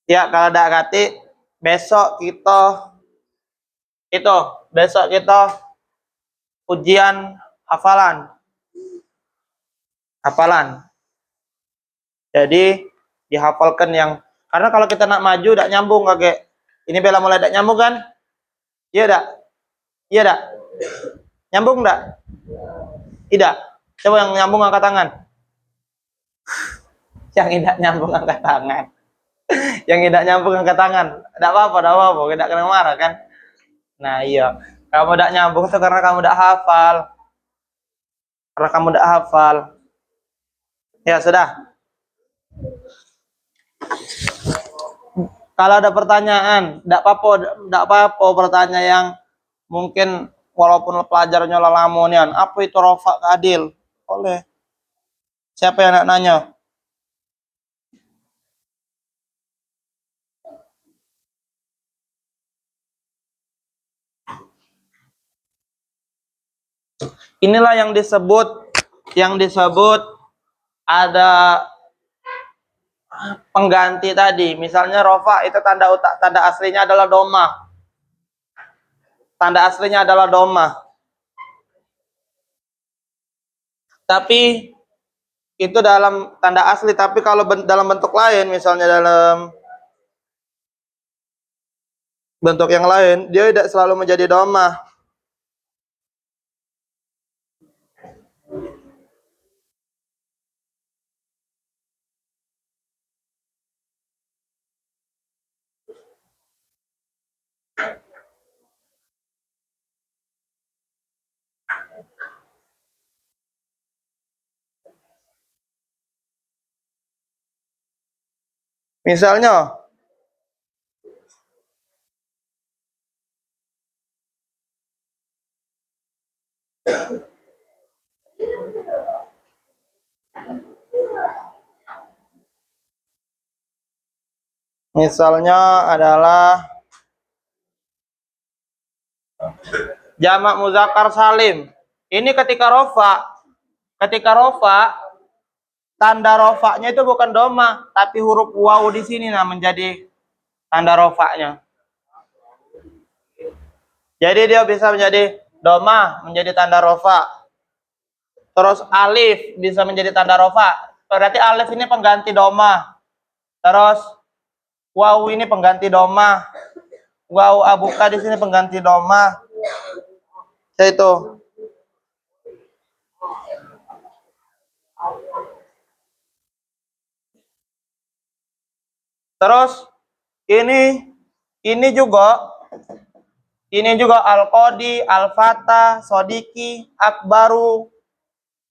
Ya, kalau ada kati, besok kita ujian hafalan. Jadi dihafalkan yang, karena kalau kita nak maju tidak nyambung, kakek. Ini bela mulai tidak nyambung kan? Iya tidak? Iya tidak? Nyambung tidak? Tidak. Coba yang nyambung angkat tangan. Yang tidak nyambung angkat tangan. Yang tidak nyambung angkat tangan. Tidak apa-apa, tidak kena marah kan? Nah iya, kamu tidak nyambung itu karena kamu tidak hafal. Ya sudah. Kalau ada pertanyaan, tidak apa-apa bertanya yang mungkin walaupun pelajarnya lalamonian. Apa itu rofa adil? Oleh siapa yang nak nanya? Inilah yang disebut ada pengganti tadi. Misalnya rofa itu tanda aslinya adalah doma. Tanda aslinya adalah doma. Tapi itu dalam tanda asli, tapi kalau dalam bentuk lain, misalnya dalam bentuk yang lain, dia tidak selalu menjadi doma. Misalnya adalah jamak muzakkar salim. Ini ketika rofa tanda rofanya itu bukan doma, tapi huruf waw di sini nah menjadi tanda rofanya. Jadi dia bisa menjadi doma, menjadi tanda rofa. Terus alif bisa menjadi tanda rofa. Berarti alif ini pengganti doma. Terus waw ini pengganti doma. Waw abuka di sini pengganti doma. Itu. Terus ini juga al-qadi, al-fata, sodiki, akbaru.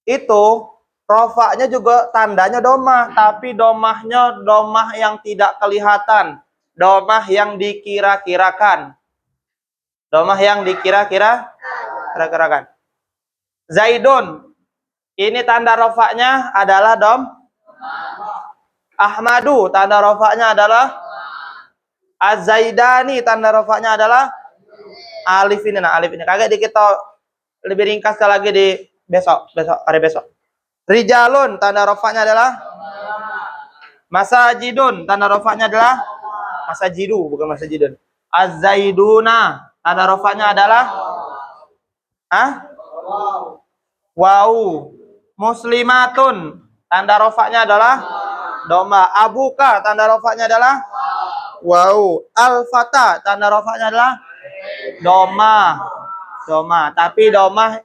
Itu rofanya juga tandanya domah, tapi domahnya domah yang tidak kelihatan, domah yang dikira-kirakan. Zaidun, ini tanda rofanya adalah Ahmadu, tanda rofanya adalah Az-Zaidani, tanda rofanya adalah Alif ini nah, alif ini. Kagak di kita lebih ringkas lagi di hari besok. Rijalun tanda rofaknya adalah masajidun, tanda rofaknya adalah masajidu, bukan masajidun. Az-zaiduna, tanda rofaknya adalah wau. Muslimatun, tanda rofaknya adalah doma. Abuka, tanda rofaknya adalah wau. Al-fata, tanda rofaknya adalah doma. Tapi domah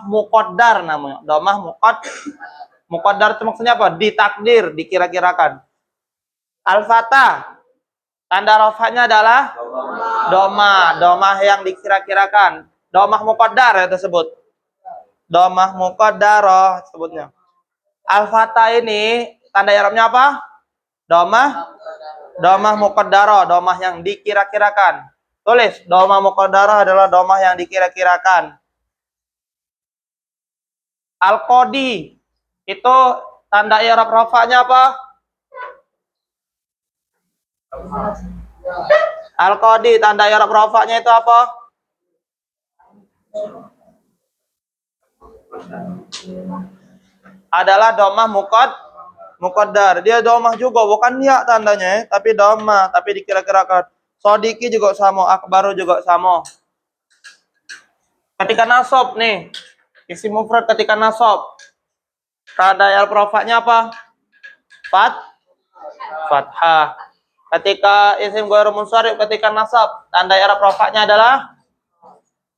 muqaddar namanya. Domah muqaddar itu maksudnya apa? Ditakdir, dikira-kirakan. Al-fata, tanda rofaknya adalah domah yang dikira-kirakan. Domah muqaddar ya tersebut. Domah muqaddaroh sebutnya. Al-fata ini tanda i'rabnya apa? Domah muqaddaroh, domah yang dikira-kirakan. Tulis, domah muqaddaroh adalah domah yang dikira-kirakan. Al-qadi itu tanda i'rab rafa'nya apa? Al-qadi tanda i'rab rafa'nya itu apa? Adalah domah muqaddar. Dia domah juga, bukan ya tandanya, tapi domah, tapi dikira-kirakan. Sodiki juga sama, akbaru juga sama. Ketika nasab nih, isim mufrad ketika nasab, tanda i'rab rafa'nya apa? Fathah. Ketika isim ghairu munsharif ketika nasab, tanda i'rab rafa'nya adalah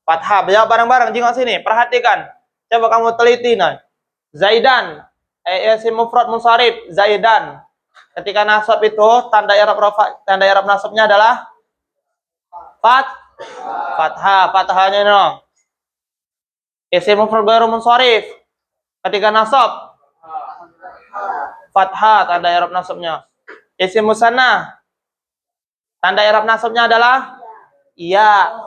fathah. Jawab bareng-bareng jengok sini, perhatikan. Coba kamu teliti nah. Zaidan, isim mufrad munsharif, Zaidan. Ketika nasab itu tanda i'rab nasabnya adalah fathah. Fathahnya no. Isim mufrad ghairu munsharif ketika nasab fathah tanda i'rab nasabnya. Isim musanna tanda i'rab nasabnya adalah iya.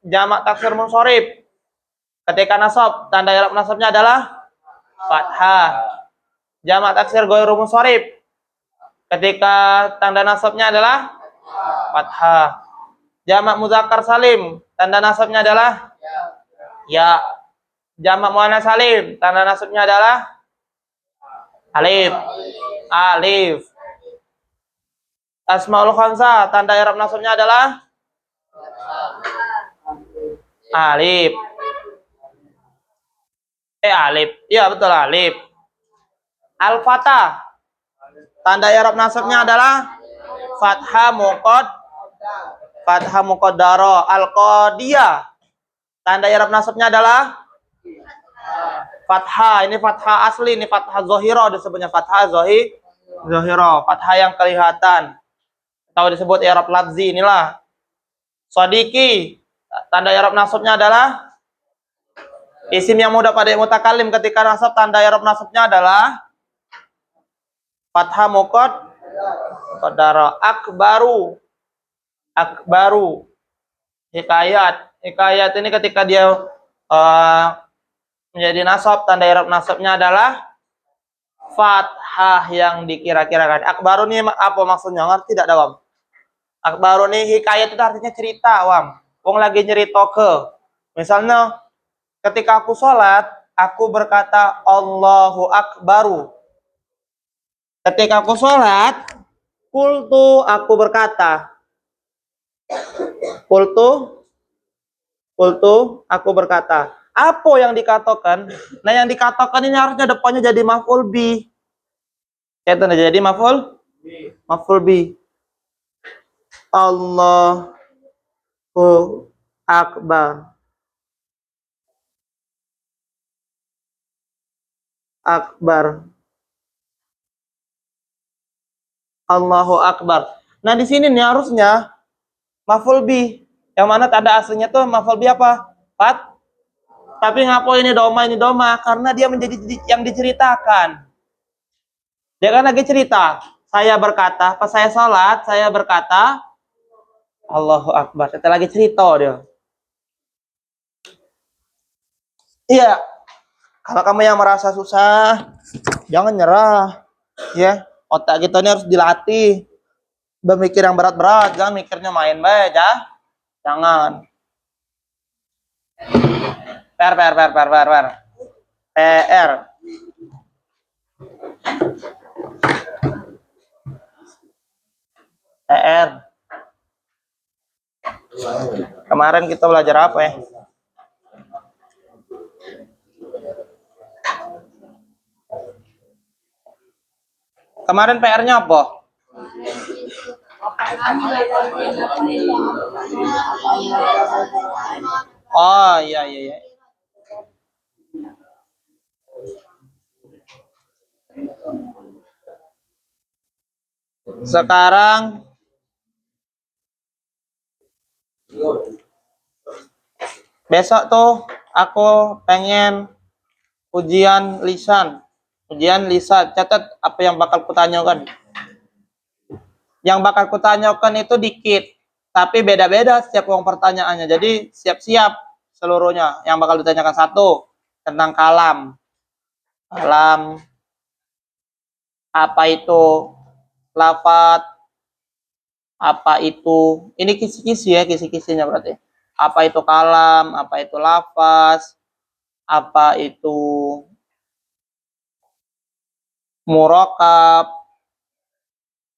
Jamak taksir munsharif ketika nasab tanda i'rab nasabnya adalah fathah. Jamak taksir ghairu munsharif ketika tanda nasabnya adalah fathah. Jamak muzakkar salim tanda nasabnya adalah ya. Jamak muannats salim tanda nasabnya adalah alif. Asmaul khamsah tanda i'rab nasabnya adalah alif. Iya betul alif. Al-fatah tanda i'rab nasabnya adalah fathah muqaddaro. Al-qadiyah tanda i'rab nasabnya adalah fathah. Ini fathah asli, ini fathah zahira disebutnya fathah zahira, fathah yang kelihatan. Atau disebut i'rab lafzi inilah. Sodiki tanda i'rab nasabnya adalah isim yang mudah pada mutakallim ketika nasab tanda i'rab nasabnya adalah fathah muqaddaro. Akbaru. Hikayat ini ketika dia menjadi nasab tanda i'rab nasabnya adalah fathah yang dikira-kirakan. Akbaru ini apa maksudnya? Ngerti tidak Wam? Akbaru ini hikayat itu artinya cerita Wam. Wong lagi nyerita ke. Misalnya ketika aku sholat, aku berkata Allahu Akbaru. Ketika aku sholat, qultu aku berkata. Qultu aku berkata. Apa yang dikatakan? Nah, yang dikatakan ini harusnya depannya jadi maf'ul bi. Itu jadi maf'ul bi. Allahu akbar. Allahu akbar. Nah, di sini nih harusnya maf'ul bi. Yang mana tanda aslinya tuh maf'ul bi apa? Tapi ngapo ini doma karena dia menjadi yang diceritakan. Dia kan lagi cerita. Saya berkata, pas saya sholat, saya berkata Allahu Akbar. Kita lagi cerita dia. Iya. Kalau kamu yang merasa susah, jangan nyerah. Ya, otak kita ini harus dilatih. Bermikir yang berat-berat, jangan mikirnya main bae, jangan. PR. Kemarin kita belajar apa ya? Kemarin PR-nya apa? Oh, iya. Sekarang besok tuh aku pengen ujian lisan. Catat apa yang bakal kutanyakan. Yang bakal kutanyakan itu dikit, tapi beda-beda setiap uang pertanyaannya. Jadi siap-siap seluruhnya. Yang bakal ditanyakan satu tentang kalam. Kalam, apa itu lafat, apa itu, ini kisi-kisi ya, kisi-kisinya berarti. Apa itu kalam, apa itu lafaz, apa itu murakab,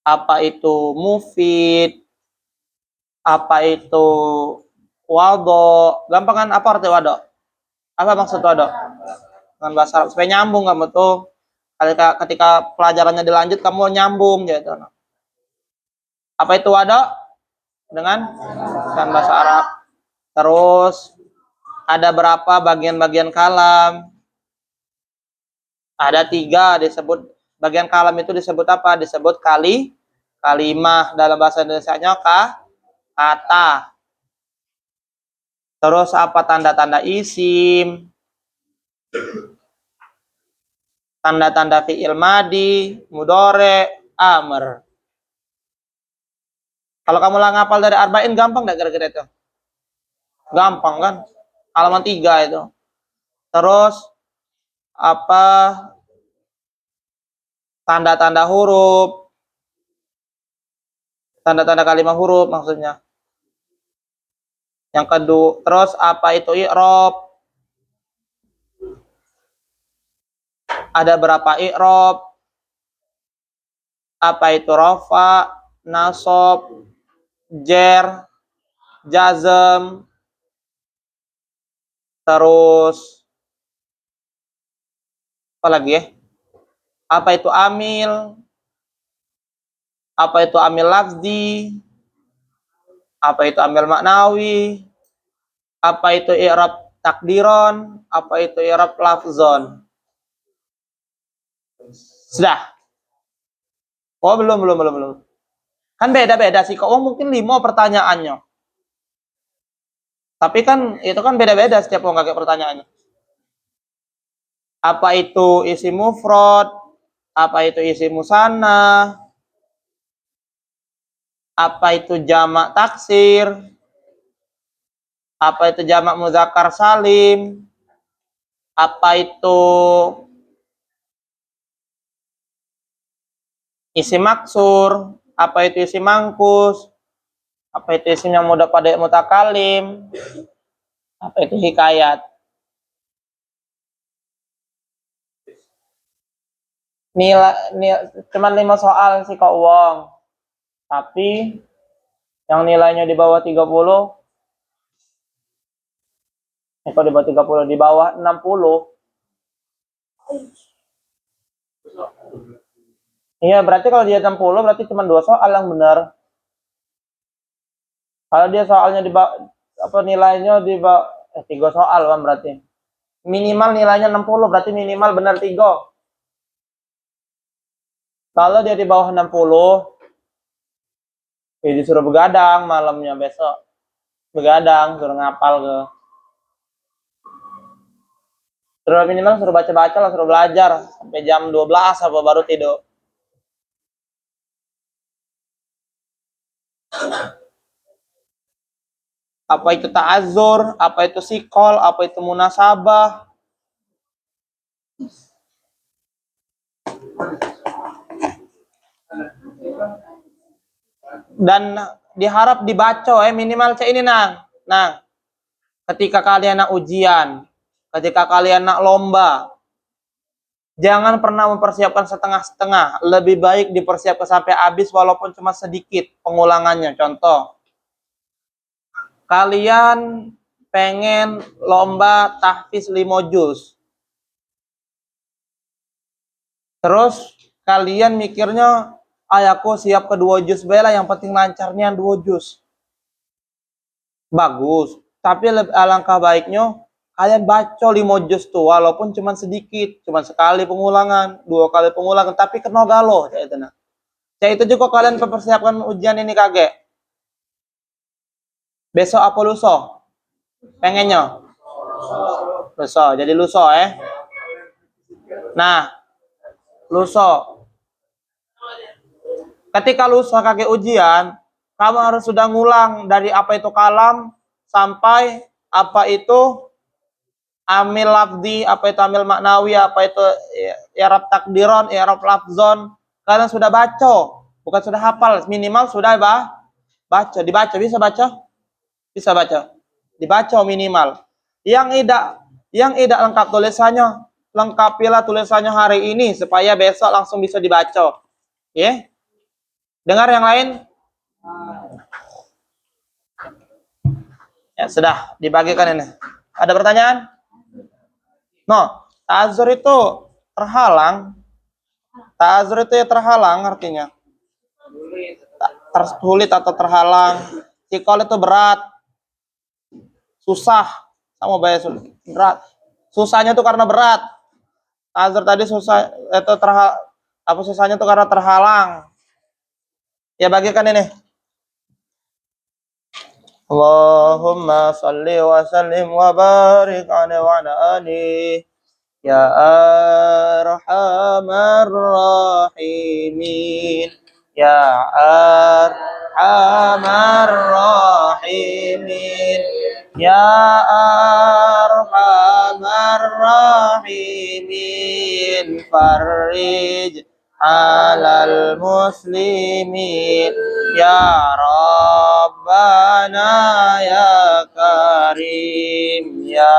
apa itu mufid, apa itu wado. Gampang kan apa arti wado? Apa maksud wado? Dengan bahasa Arab supaya nyambung kamu tuh. Ketika pelajarannya dilanjut kamu nyambung gitu. Apa itu wado? Dengan bahasa Arab. Terus ada berapa bagian-bagian kalam? Ada 3 disebut. Bagian kalam itu disebut apa? Disebut kalimah. Dalam bahasa Indonesianya kata. Terus apa tanda-tanda isim? Tanda-tanda fi'il madi, mudhore, amr. Kalau kamu lah ngapal dari arba'in gampang enggak kira-kira itu? Gampang kan? Halaman 3 itu. Terus apa tanda-tanda huruf? Tanda-tanda kalimat huruf maksudnya. Yang kedua, terus apa itu i'rab? Ada berapa i'rab? Apa itu rafa, nasab, jer, jazm, terus apa lagi ya? Apa itu amil? Apa itu amil lafzi? Apa itu amil maknawi? Apa itu i'rab takdiron? Apa itu i'rab lafzon? Sudah? Oh, belum. Kan beda-beda sih. Kok mungkin 5 pertanyaannya. Tapi kan itu kan beda-beda setiap orang kayak pertanyaannya. Apa itu isi mufrad? Apa itu isi musanna? Apa itu jamak taksir? Apa itu jamak muzakkar salim? Apa itu isi maksur? Apa itu isi mangkus? Apa itu isim yang mudah pada mutakalim? Apa itu hikayat? Nilai cuma 5 soal sih kok uang. Tapi yang nilainya di bawah 30, kok di bawah 30, di bawah 60. Iya, berarti kalau dia 60 berarti cuma 2 soal yang benar. Kalau dia soalnya di apa nilainya di 3 soal kan berarti. Minimal nilainya 60 berarti minimal benar 3. Kalau dia di bawah 60, ya disuruh begadang malamnya besok. Begadang, suruh ngapal ke. Suruh minimal suruh baca-baca lah, suruh belajar sampai jam 12 apa baru tidur. Apa itu ta'azur, apa itu sikol, apa itu munasabah. Dan diharap dibaca minimal ini nang. Nah, ketika kalian nak ujian, ketika kalian nak lomba, jangan pernah mempersiapkan setengah-setengah. Lebih baik dipersiapkan sampai habis walaupun cuma sedikit pengulangannya. Contoh, kalian pengen lomba tahfiz 5 juz. Terus kalian mikirnya, aku siap ke 2 juz bela, yang penting lancarnya 2 juz. Bagus, tapi alangkah baiknya kalian baca 5 juz tuh, walaupun cuma sedikit, cuma sekali pengulangan, 2 kali pengulangan, tapi kena galo. Itu juga kalian mempersiapkan ujian ini kage. Besok apa luso? Pengennya? Luso, jadi luso Nah, luso. Ketika lusa kage ujian, kamu harus sudah ngulang dari apa itu kalam sampai apa itu amil lafzi, apa itu amil maknawi, apa itu i'rab takdiron, i'rab lafzon. Kalian sudah baca, bukan sudah hafal, minimal sudah baca, dibaca, bisa baca? Bisa baca. Dibaca minimal. Yang tidak lengkap tulisannya, lengkapilah tulisannya hari ini supaya besok langsung bisa dibaca. Ya. Dengar yang lain? Ya, sudah dibagikan ini. Ada pertanyaan? No, ta'azur itu terhalang. Ta'azur itu ya terhalang artinya. Tersulit atau terhalang. Sikol itu berat. Susah. Sama bayar sulit. Berat. Susahnya itu karena berat. Ta'azur tadi susah itu apa susahnya itu karena terhalang. Ya bagikan ini. Allahumma salli wa sallim wa barik alaihi wa ala alihi ya arhamar rahimin ya arhamar rahimin ya arhamar rahimin farij alal muslimin ya Rabbana ya Karim ya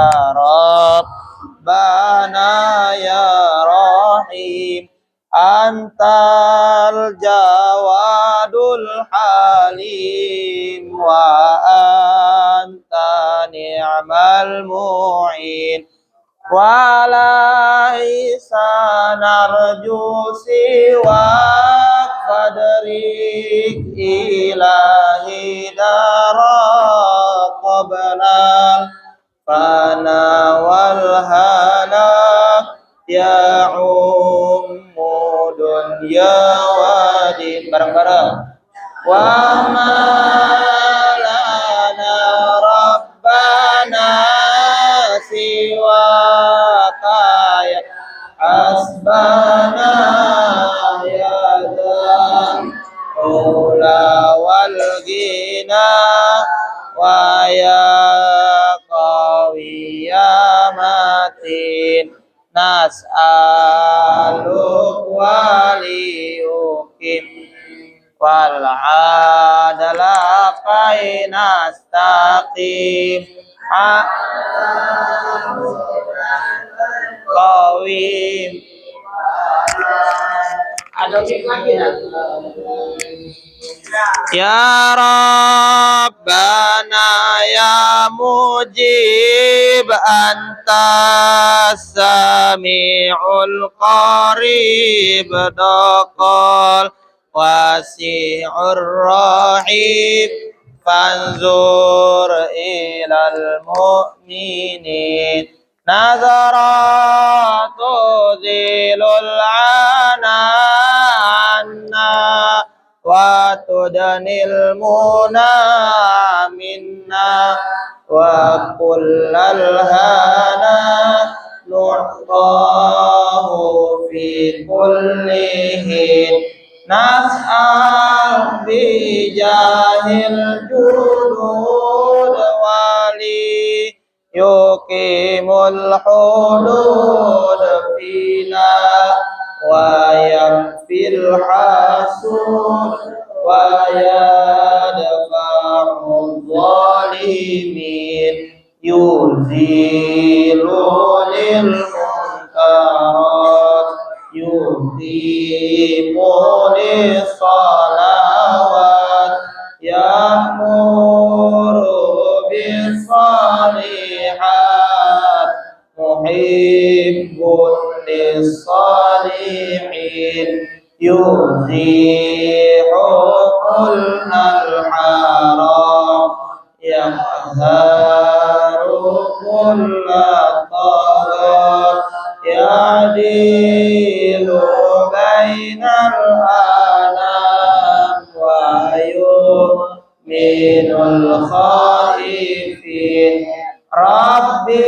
Rabbana ya Rahim antal jawadul halim wa anta ni'mal mu'in walaisa narju siwa fadrik ilahi dara qablal fana wal halak ya ummudun ya wadin bareng-bareng wa malana rabbana siwa kaya asbana ya dan ula wal gina wa ya qawiyamatin nas'aluk waliyukim wal adala kainastaqim Qawim. Ada lagi ya Rabbana ya mujib anta sami'ul qarib daqal wasi'ur rahim fanzur ilal mu'minin nazaratu zilul anna wa tudanil muna minna wa kullal hana nu'tahu fi kullihin nas'al bi jahil judud wali yuqimul hudud fina wa yakfil hasud ويدفع الظالمين يزيل للمنكرات يقيم للصلوات يأمر بالصالحات محب للصالحين يزيح كل الحرام يقهر كل الطغاة يعدل بين الأنام ويؤمن الخائفين ربي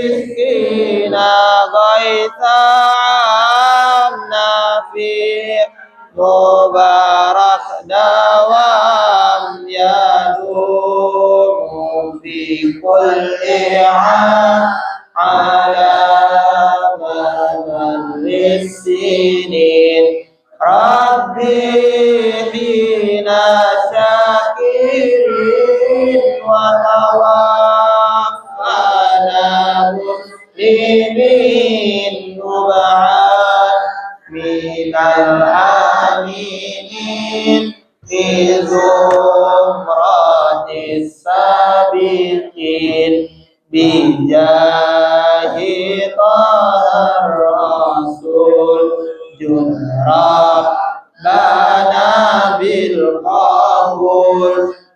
اسقنا غيثا نافع مبارك دوام يدوم في كل عام على مر السنين ربي حين شاكرين وتوفنا مسلمين نبعث من الآمنين في زمرة السابقين بجاه طه الرسول جد ربنا بالقبول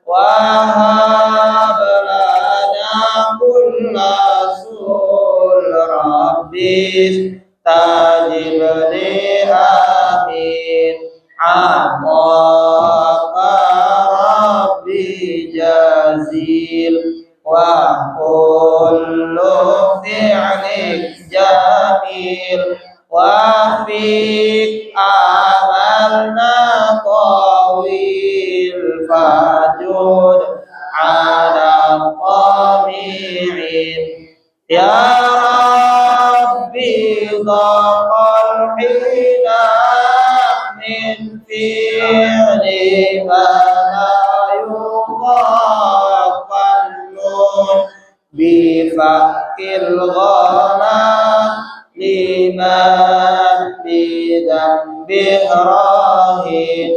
وهب لنا كل سول ربي استجب لي آمين عطاك ربي جزيل وكل فعل جميل وفيك عملنا طويل فجد على الطامعين يا ربي ضاق الحين من فعل ما لا يطاق النون بفك الغنم لمن بذنبه راهن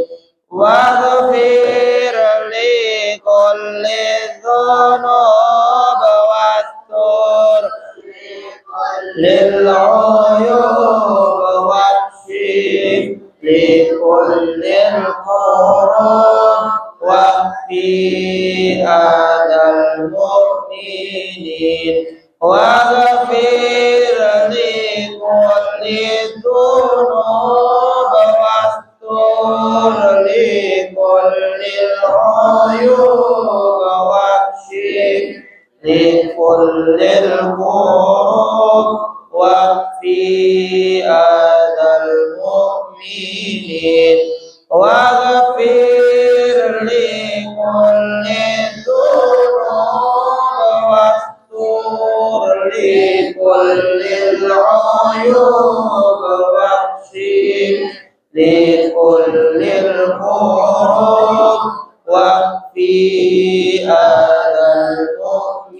واغفر لكل الذنوب واستر للعيوب واكشف لكل القرون وفي أذى المؤمنين واغفر لكل الذنوب واستر لكل العيوب واكشف لكل الكروب وفي أذى المؤمنين واغفر لكل الذنوب واستر لكل العيوب واكشف لكل الكروب وفي أذى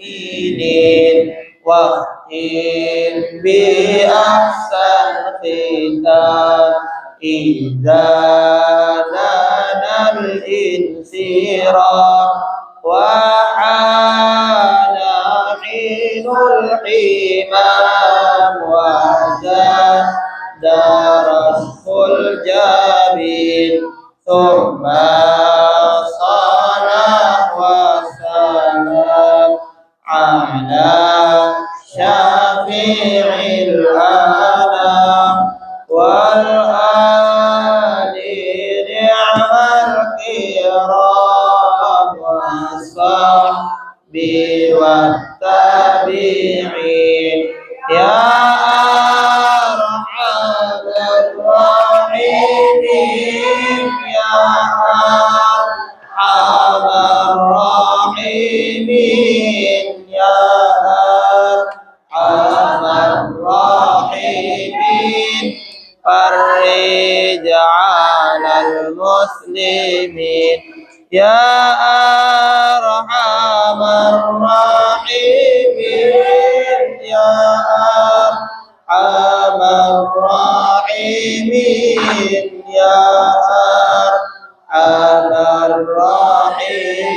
المؤمنين واختم بأحسن ختام إذا نال الانصراف وحان حين الحمام وزاد رشح الجبين ثم صلاة وسلام على شفيع الأنام والآل نعم الكرام والصحب والتابعين يا أرحم الراحمين يا أرحم الراحمين يا أرحم الراحمين فرج على المسلمين يا أرحم الراحمين يا أرحم الراحمين يا أرحم الراحمين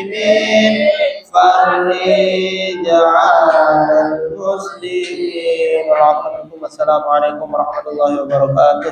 فرج على المسلمين. Assalamualaikum warahmatullahi wabarakatuh.